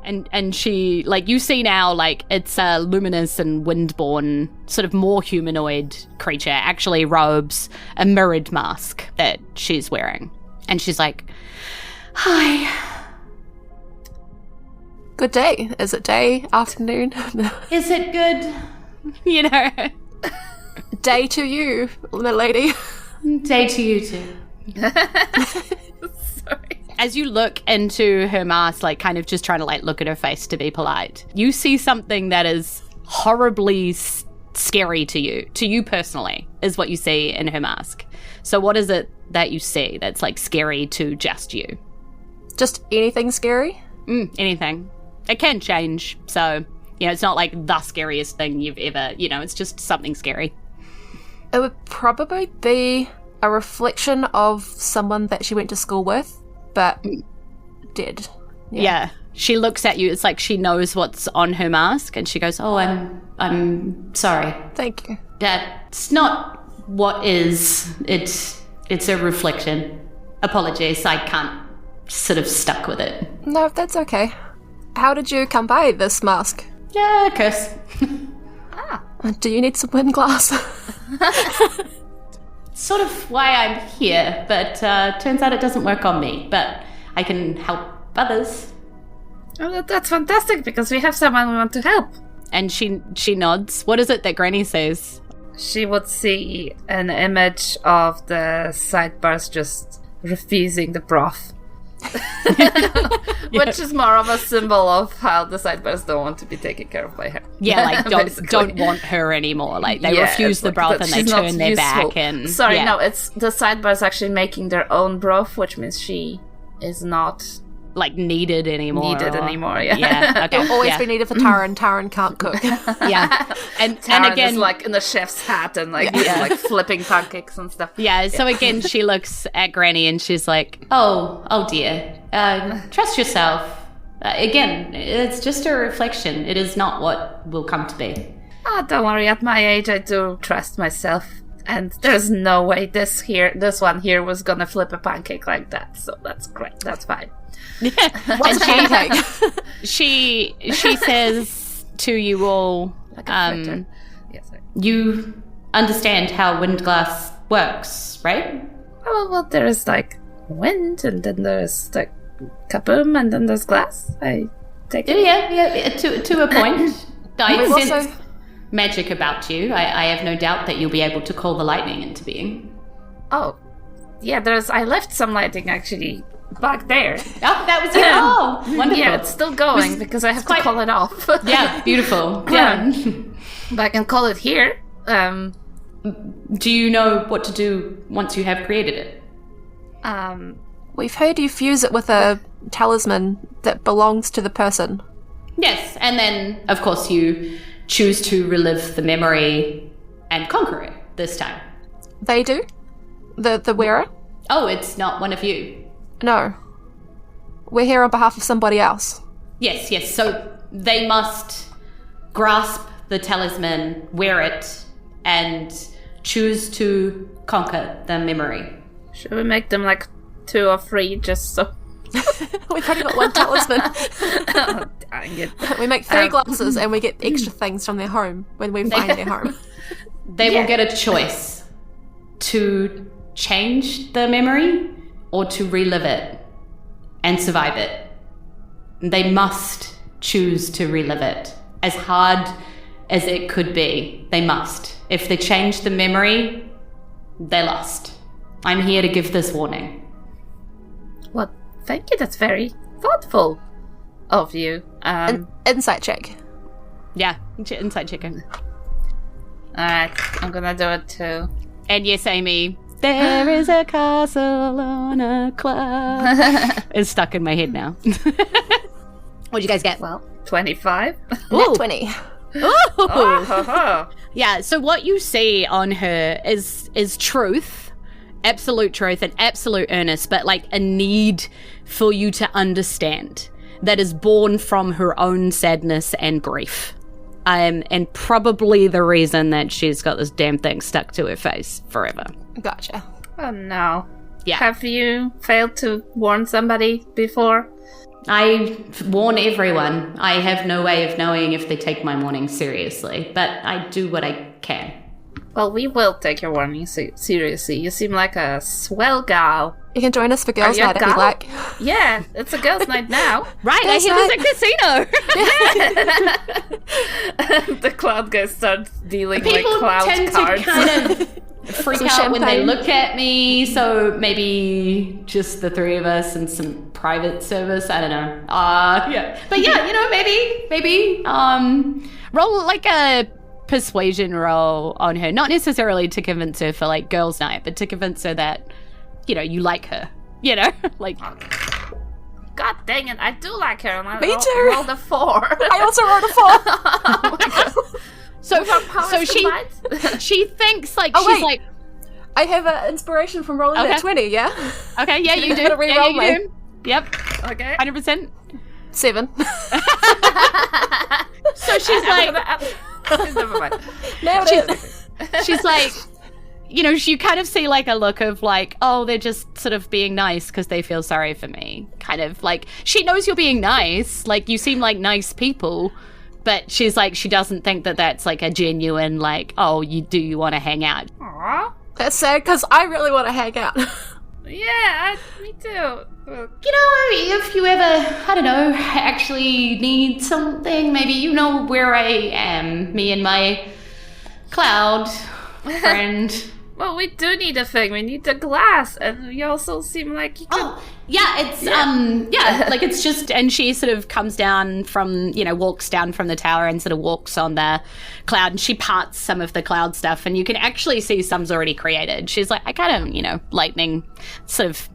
And she, like, you see now, like, it's a luminous and windborne, sort of more humanoid creature, actually robes a mirrored mask that she's wearing. And she's like, hi. Good day. Is it day, afternoon? Is it good? You know. Day to you, lady. Day to you too. Sorry. As you look into her mask, like kind of just trying to like look at her face to be polite, you see something that is horribly scary to you personally, is what you see in her mask. So what is it that you see that's like scary to just you? Just anything scary? Anything. It can change. So, you know, it's not like the scariest thing you've ever, you know, it's just something scary. It would probably be a reflection of someone that she went to school with, but dead. Yeah. She looks at you. It's like she knows what's on her mask, and she goes, "Oh, I'm sorry. Thank you. That's not what is. It's a reflection. Apologies. I can't sort of stuck with it. No, that's okay. How did you come by this mask? Yeah, curse. Do you need some Windglass? Sort of why I'm here, but turns out it doesn't work on me. But I can help others." Oh, that's fantastic, because we have someone we want to help. And she nods. What is it that Granny says? She would see an image of the sidebars just refusing the broth. Which is more of a symbol of how the sidebars don't want to be taken care of by her. Yeah, like don't want her anymore. Like they refuse the broth and they turn their back. And sorry, no, it's the sidebars actually making their own broth, which means she is not like needed anymore. Yeah. Okay. It'll always be needed for Taryn. Taryn can't cook. Yeah. And again, is like in the chef's hat and like like flipping pancakes and stuff. Yeah. So again, she looks at Granny and she's like, "Oh dear. Trust yourself. Again, it's just a reflection. It is not what will come to be." Oh, don't worry. At my age, I do trust myself. And there's no way this one here was gonna flip a pancake like that. So that's great. That's fine. What's a pancake? She says to you all, Like a fritter. Yes, sorry. you understand how Windglass works, right? Oh, well, there's like wind, and then there's like kaboom, and then there's glass. I take it. Yeah, to a point. I We've sense also- magic about you. I have no doubt that you'll be able to call the lightning into being. Oh, yeah, I left some lighting actually back there. Oh, that was it. Oh, wonderful. Yeah, it's still going because I have to call it off. Yeah, beautiful. Yeah. But I can call it here. Do you know what to do once you have created it? We've heard you fuse it with a talisman that belongs to the person. Yes, and then, of course, you choose to relive the memory and conquer it this time. They do? The wearer? Oh, it's not one of you. No. We're here on behalf of somebody else. Yes. So they must grasp the talisman, wear it, and choose to conquer the memory. Should we make them like 2 or 3 just so? We've only got one talisman. Oh, dang it. We make 3 glasses and we get extra things from their home when we find their home. They will get a choice to change the memory or to relive it and survive it. They must choose to relive it. As hard as it could be, they must. If they change the memory, they lost. I'm here to give this warning. Well, thank you. That's very thoughtful of you. Insight check. Yeah, inside chicken. Alright, I'm gonna do it too. And yes, Amy, there is a castle on a cloud. It's stuck in my head now. What'd you guys get? Well, 25. Net 20. Ooh. Yeah, so what you see on her is truth, absolute truth and absolute earnest, but like a need for you to understand that is born from her own sadness and grief. And probably the reason that she's got this damn thing stuck to her face forever. Gotcha. Oh no. Yeah. Have you failed to warn somebody before? I warn everyone. I have no way of knowing if they take my warning seriously, but I do what I can. Well, we will take your warning seriously. You seem like a swell gal. You can join us for girls' night if you like. Yeah, it's a girls' night now. Right, I hear there's a casino. The cloud guys start dealing People cloud tend cards. to kind of freak out when they look at me, so maybe just the three of us and some private service. I don't know. Yeah, but yeah, maybe roll like a persuasion roll on her, not necessarily to convince her for like girls' night, but to convince her that you like her. Like. God dang it! I do like her. And Me too. Rolled a 4. I also rolled a 4. Oh my god. So she thinks like like. I have an inspiration from rolling that 20. Yeah. Okay. Yeah, you do. I'm gonna re-roll you do. Yep. Okay. 100%. 7. So she's like. Never mind. She's like. You kind of see like a look of like, oh, they're just sort of being nice because they feel sorry for me. Kind of like she knows you're being nice. Like you seem like nice people, but she's like she doesn't think that that's like a genuine like, oh, you want to hang out. Aww. That's sad because I really want to hang out. Yeah, me too. If you ever, I don't know, actually need something, maybe you know where I am. Me and my cloud friend. Well, we do need a thing. We need the glass, and you also seem like you could... Oh, yeah, it's, like it's just, and she sort of comes down from, walks down from the tower and sort of walks on the cloud, and she parts some of the cloud stuff, and you can actually see some's already created. She's like, I kind of, lightning sort of...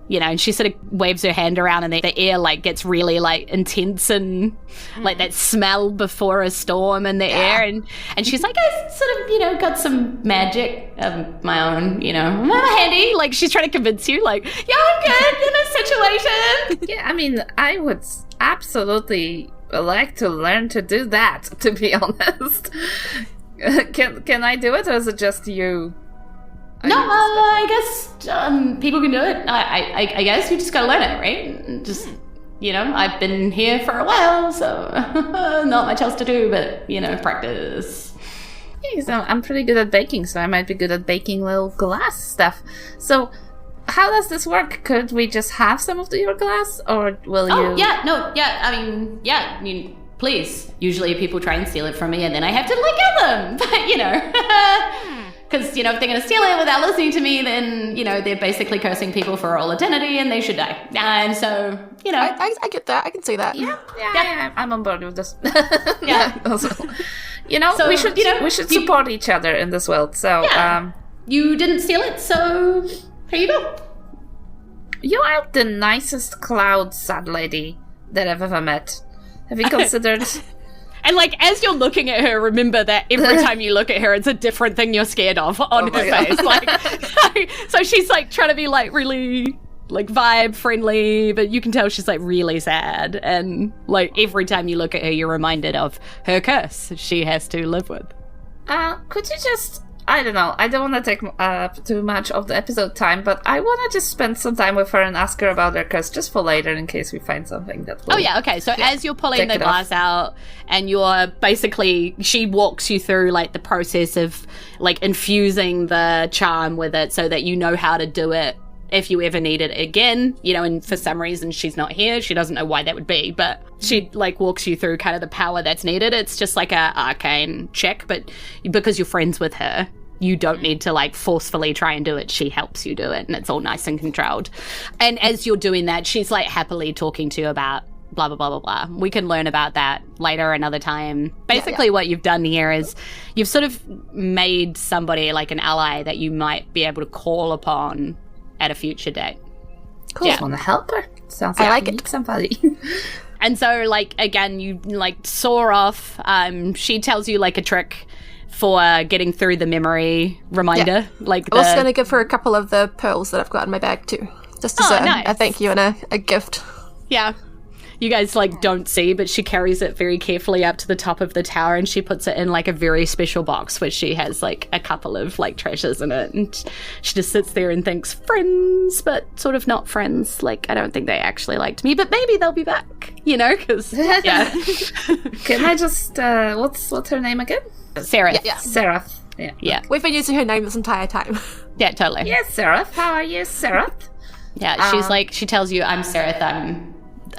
and she sort of waves her hand around and the air like gets really like intense and like that smell before a storm in the air and she's like, I sort of, got some magic of my own, I'm handy. Like she's trying to convince you like, yeah, I'm good in this situation. Yeah, I mean, I would absolutely like to learn to do that, to be honest. Can I do it or is it just you? No, I guess people can do it. I guess you just gotta learn it, right? Just, I've been here for a while, so not much else to do, but, practice. Yeah, so I'm pretty good at baking, so I might be good at baking little glass stuff. So, how does this work? Could we just have some of your glass, or will you... Oh, yeah, no, yeah, I mean, please. Usually people try and steal it from me, and then I have to let go them, but, Because, if they're going to steal it without listening to me, then, they're basically cursing people for all eternity and they should die. And so, I get that. I can see that. Yeah, I'm on board with this. Yeah. Also, so, we should support each other in this world. So, you didn't steal it, so here you go. You are the nicest cloud sad lady that I've ever met. Have you considered... And, like, as you're looking at her, remember that every time you look at her, it's a different thing you're scared of on her face. Like, so she's, like, trying to be, like, really, like, vibe friendly, but you can tell she's, like, really sad. And, like, every time you look at her, you're reminded of her curse she has to live with. Could you just... I don't know. I don't want to take too much of the episode time, but I want to just spend some time with her and ask her about her curse just for later in case we find something that will... Oh, yeah, okay. So as you're pulling the glass out and you're basically... She walks you through, like, the process of, like, infusing the charm with it so that you know how to do it if you ever need it again, and for some reason she's not here. She doesn't know why that would be, but she, like, walks you through kind of the power that's needed. It's just like a arcane check, but because you're friends with her, you don't need to, like, forcefully try and do it. She helps you do it, and it's all nice and controlled. And as you're doing that, she's, like, happily talking to you about blah, blah, blah, blah, blah. We can learn about that later another time. Basically, what you've done here is you've sort of made somebody, like, an ally that you might be able to call upon at a future date. Cool. Yeah. Want to help her? Sounds like I like it. Somebody. And so, like, again, you, like, soar off. She tells you, like, a trick for getting through the memory reminder. Yeah. Like, I was going to give her a couple of the pearls that I've got in my bag too, just as a thank you and a gift. Yeah. you guys don't see, but she carries it very carefully up to the top of the tower, and she puts it in a very special box where she has a couple of treasures in it, and she just sits there and thinks, friends, but sort of not friends. I don't think they actually liked me, but maybe they'll be back, because yeah. Can I just what's her name again? Sarah. Yeah. Sarah. Yeah. We've been using her name this entire time. Yeah, totally. Yes, Sarah. How are you, Sarah? Yeah, she's she tells you, I'm Sarah, I'm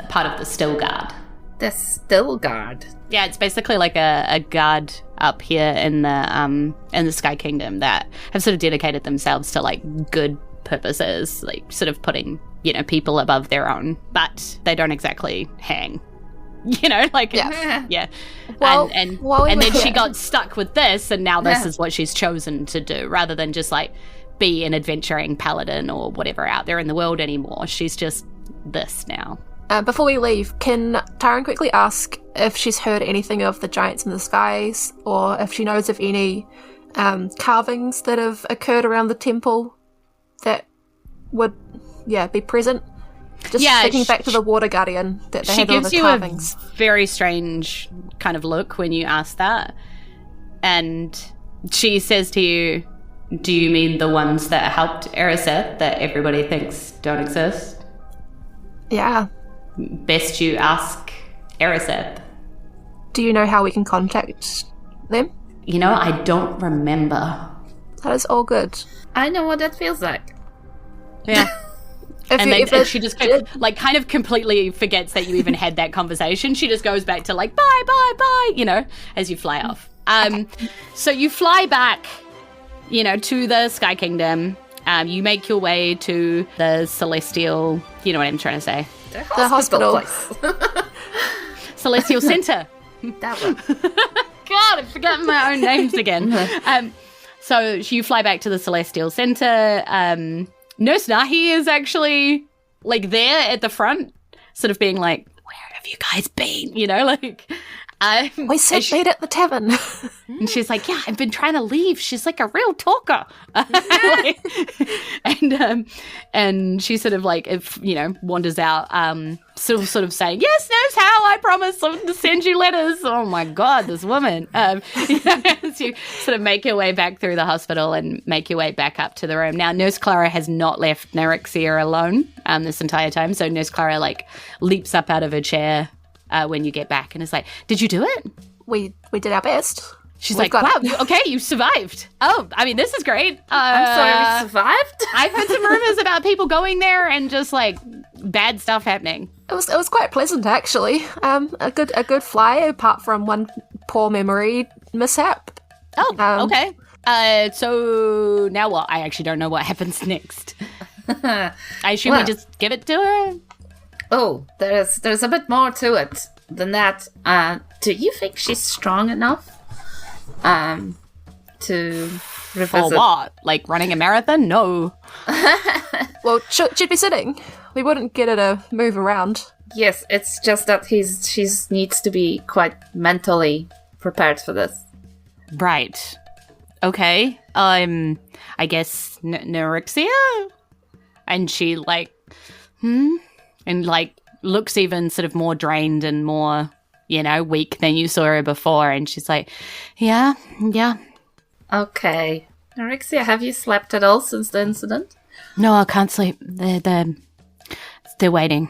part of the Still Guard. The Still Guard. Yeah, it's basically a guard up here in the Sky Kingdom that have sort of dedicated themselves to good purposes, sort of putting, people above their own, but they don't exactly hang. Yeah. Well, and then she got stuck with this, and now this is what she's chosen to do, rather than just be an adventuring paladin or whatever out there in the world anymore. She's just this now. Before we leave, can Taryn quickly ask if she's heard anything of the giants in the skies, or if she knows of any carvings that have occurred around the temple that would, be present? Just thinking back to the Water Guardian, that they had all the carvings. She gives you a very strange kind of look when you ask that. And she says to you, do you mean the ones that helped Erika that everybody thinks don't exist? Yeah. Best you ask Erika. Do you know how we can contact them? I don't remember. That is all good. I know what that feels like. Yeah. And she just kind of completely forgets that you even had that conversation. She just goes back to bye, as you fly off. So you fly back, to the Sky Kingdom. You make your way to the Celestial, you know what I'm trying to say? The hospital place. Celestial Center. That one. God, I've forgotten my own names again. So you fly back to the Celestial Center. Nurse Nahi is actually there at the front, sort of being where have you guys been? We said meet at the tavern. And she's yeah, I've been trying to leave. She's a real talker. And she sort of wanders out, sort of saying, yes, nurse, how I promise to send you letters. Oh my God, this woman. As you sort of make your way back through the hospital and make your way back up to the room. Now, Nurse Clara has not left Nyrexia alone this entire time. So Nurse Clara leaps up out of her chair when you get back and is did you do it? We did our best. She's wow, you survived. Oh, I mean, this is great. I'm sorry, we survived? I've heard some rumors about people going there and just bad stuff happening. It was quite pleasant, actually. A good fly, apart from one poor memory mishap. Oh, okay. So now what? I actually don't know what happens next. I assume we just give it to her? Oh, there's a bit more to it than that. Do you think she's strong enough to revisit? For what? Running a marathon? No. Well, she'd be sitting. We wouldn't get her to move around. Yes, it's just that she needs to be quite mentally prepared for this. Right. Okay. I guess Nyrexia? And she and looks even sort of more drained and more, weak than you saw her before. And she's yeah. Okay. Nyrexia, have you slept at all since the incident? No, I can't sleep. They're waiting.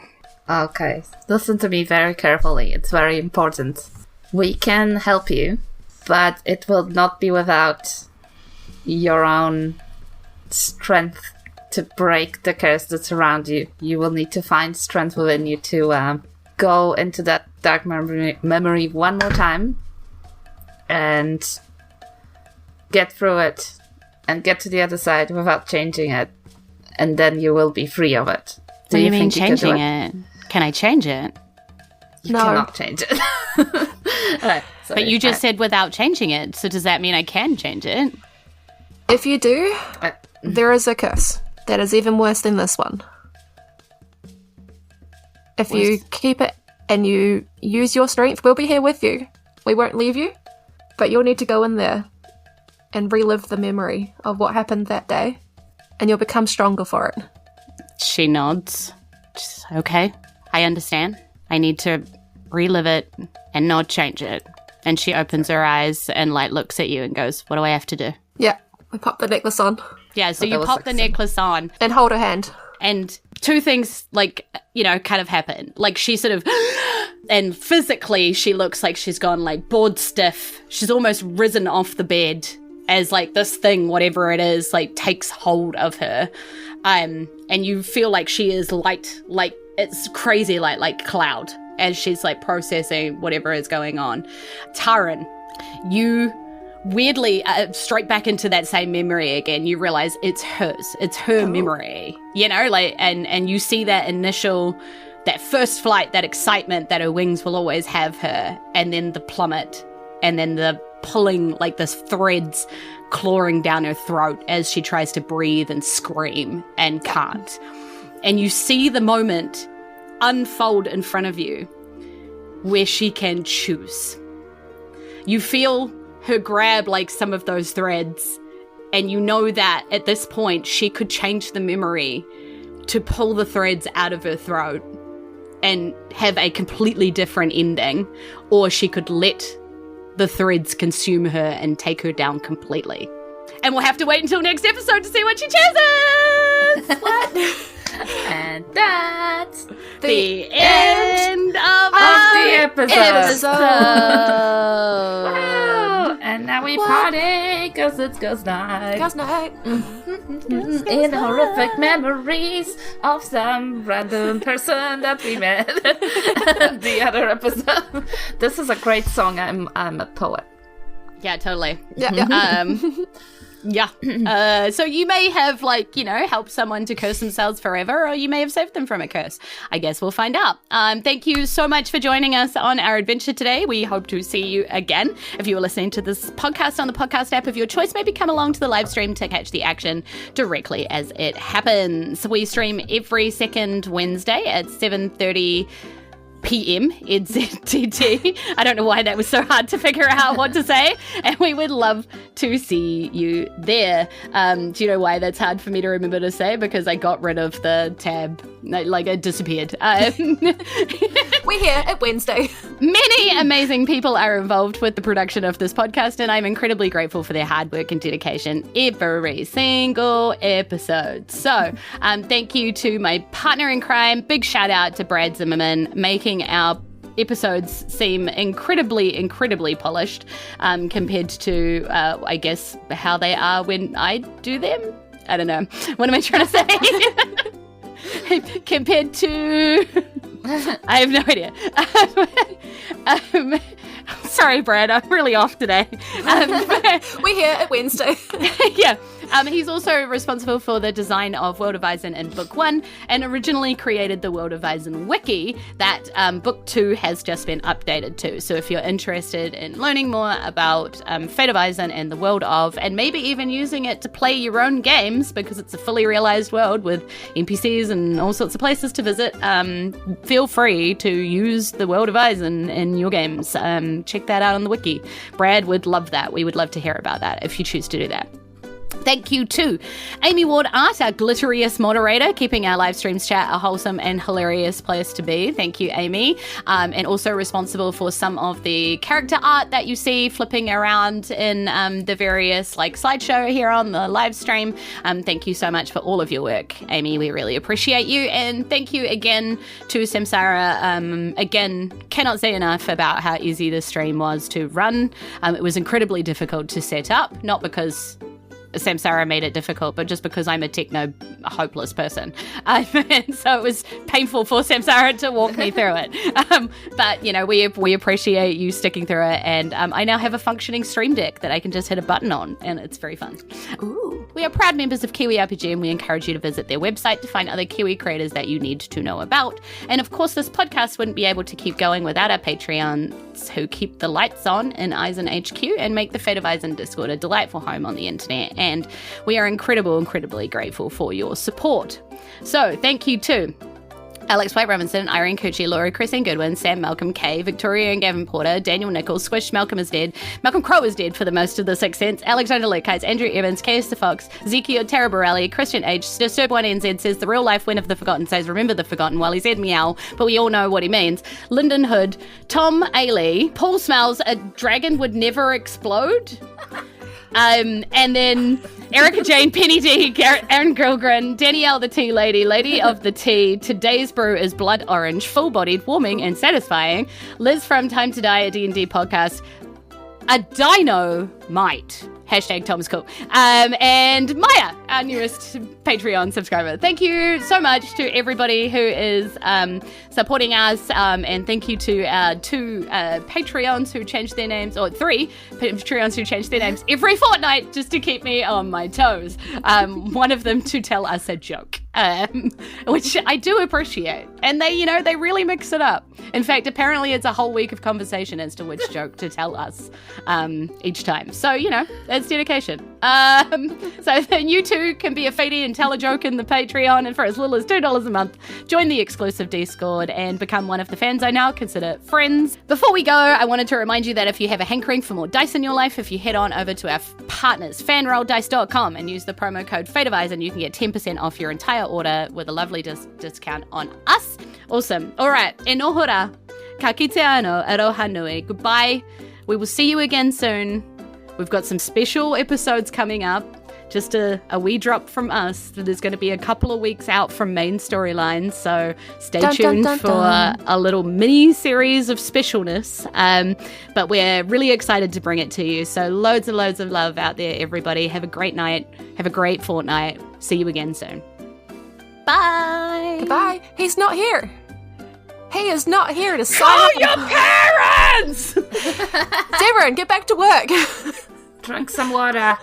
Okay. Listen to me very carefully. It's very important. We can help you, but it will not be without your own strength to break the curse that's around you. You will need to find strength within you to go into that dark memory one more time and get through it and get to the other side without changing it, and then you will be free of it. What do you mean changing it? Can I change it? You cannot change it. Right, but you just said without changing it, so does that mean I can change it? If you do, there is a curse that is even worse than this one. If you keep it and you use your strength, we'll be here with you. We won't leave you, but you'll need to go in there and relive the memory of what happened that day, and you'll become stronger for it. She nods. Okay, I understand. I need to relive it and not change it. And she opens her eyes and like looks at you and goes, what do I have to do? Yeah, we pop the necklace on. Yeah, so you pop the necklace on. And hold her hand. And two things, like, you know, kind of happen. Like, she sort of, and physically she looks like she's gone, like, bored stiff. She's almost risen off the bed as, like, this thing, whatever it is, like, takes hold of her. And you feel like she is light, like, it's crazy light, like cloud, as she's, like, processing whatever is going on. Taryn, you weirdly, straight back into that same memory again, you realize it's hers. It's her memory, you know, like, and you see that initial, that first flight, that excitement that her wings will always have her, and then the plummet, and then the pulling, like this threads clawing down her throat as she tries to breathe and scream and can't. And you see the moment unfold in front of you where she can choose. You feel her grab like some of those threads, and you know that at this point she could change the memory to pull the threads out of her throat and have a completely different ending, or she could let the threads consume her and take her down completely. And we'll have to wait until next episode to see what she chooses. What? And that's the end of the episode. Wow. And now we party because it's girls' night. Girls' night. In horrific memories of some random person that we met the other episode. This is a great song. I'm a poet. Yeah, totally. Yeah. Yeah. So you may have, like, you know, helped someone to curse themselves forever, or you may have saved them from a curse. I guess we'll find out. Thank you so much for joining us on our adventure today. We hope to see you again. If you are listening to this podcast on the podcast app of your choice, maybe come along to the live stream to catch the action directly as it happens. We stream every second Wednesday at 7:30 p.m. NZTT. I don't know why that was so hard to figure out what to say, and we would love to see you there. Do you know why that's hard for me to remember to say? Because I got rid of the tab, like it disappeared. We're here at Wednesday. Many amazing people are involved with the production of this podcast, and I'm incredibly grateful for their hard work and dedication every single episode. So thank you to my partner in crime. Big shout out to Brad Zimmerman, making our episodes seem incredibly polished compared to, I guess, how they are when I do them. I don't know. What am I trying to say? Compared to... I have no idea. Sorry, Brad. I'm really off today. We're here at Wednesday. Yeah. He's also responsible for the design of World of Isen in Book 1 and originally created the World of Isen wiki that Book 2 has just been updated to. So if you're interested in learning more about Fate of Isen and the world of, and maybe even using it to play your own games, because it's a fully realized world with NPCs and all sorts of places to visit, feel free to use the World of Isen in your games. Check that out on the wiki. Brad would love that. We would love to hear about that if you choose to do that. Thank you to Amy Ward Art, our glitteriest moderator, keeping our live streams chat a wholesome and hilarious place to be. Thank you, Amy. And also responsible for some of the character art that you see flipping around in the various like slideshow here on the live stream. Thank you so much for all of your work, Amy. We really appreciate you. And thank you again to Samsara. Again, cannot say enough about how easy this stream was to run. It was incredibly difficult to set up, not because Samsara made it difficult, but just because I'm a techno hopeless person. And so it was painful for Samsara to walk me through it. But, you know, we appreciate you sticking through it. And I now have a functioning stream deck that I can just hit a button on, and it's very fun. Ooh. We are proud members of Kiwi RPG, and we encourage you to visit their website to find other Kiwi creators that you need to know about. And of course, this podcast wouldn't be able to keep going without our Patreons who keep the lights on in Isen HQ and make the Fate of Isen Discord a delightful home on the internet. And we are incredibly grateful for your support. So thank you to Alex White Robinson, Irene Cucci, Laura Crescent Goodwin, Sam Malcolm K, Victoria and Gavin Porter, Daniel Nichols, Squish Malcolm is dead, Malcolm Crowe is dead for the most of the Sixth Sense, Alexander Lukites, Andrew Evans, K.S. the Fox, Ezekiel, Tara Borelli, Christian H, Disturb1NZ says the real life When of the Forgotten says remember the forgotten while he said meow, but we all know what he means. Lyndon Hood, Tom Ailey, Paul Smells, a dragon would never explode. And then Erika Jane, Penny D, Aaron Gilgren, Danielle the Tea Lady, Lady of the Tea, Today's Brew is Blood Orange, Full-Bodied, Warming and Satisfying, Liz from Time to Die, a D&D podcast, a Dino Might, hashtag Tom's cool, and Maya, our newest Patreon subscriber. Thank you so much to everybody who is supporting us, and thank you to our 2 Patreons who changed their names, or 3 Patreons who changed their names every fortnight just to keep me on my toes. One of them to tell us a joke, which I do appreciate. And they really mix it up. In fact, apparently it's a whole week of conversation as to which joke to tell us each time. So, it's dedication. So then you too can be a feedie and tell a joke in the Patreon, and for as little as $2 a month, join the exclusive Discord and become one of the fans I now consider friends. Before we go, I wanted to remind you that if you have a hankering for more dice in your life, if you head on over to our partners, fanrolldice.com, and use the promo code FATEOFEisen, you can get 10% off your entire order with a lovely discount on us. Awesome. All right. E nohora. Ka kite ano, aroha nui. Goodbye. We will see you again soon. We've got some special episodes coming up. Just a wee drop from us. There's going to be a couple of weeks out from main storylines, so stay tuned for a little mini series of specialness. But we're really excited to bring it to you. So loads and loads of love out there, everybody. Have a great night. Have a great fortnight. See you again soon. Bye. Goodbye. He's not here. He is not here to sign Call up. your parents! Zephyra, get back to work. Drink some water.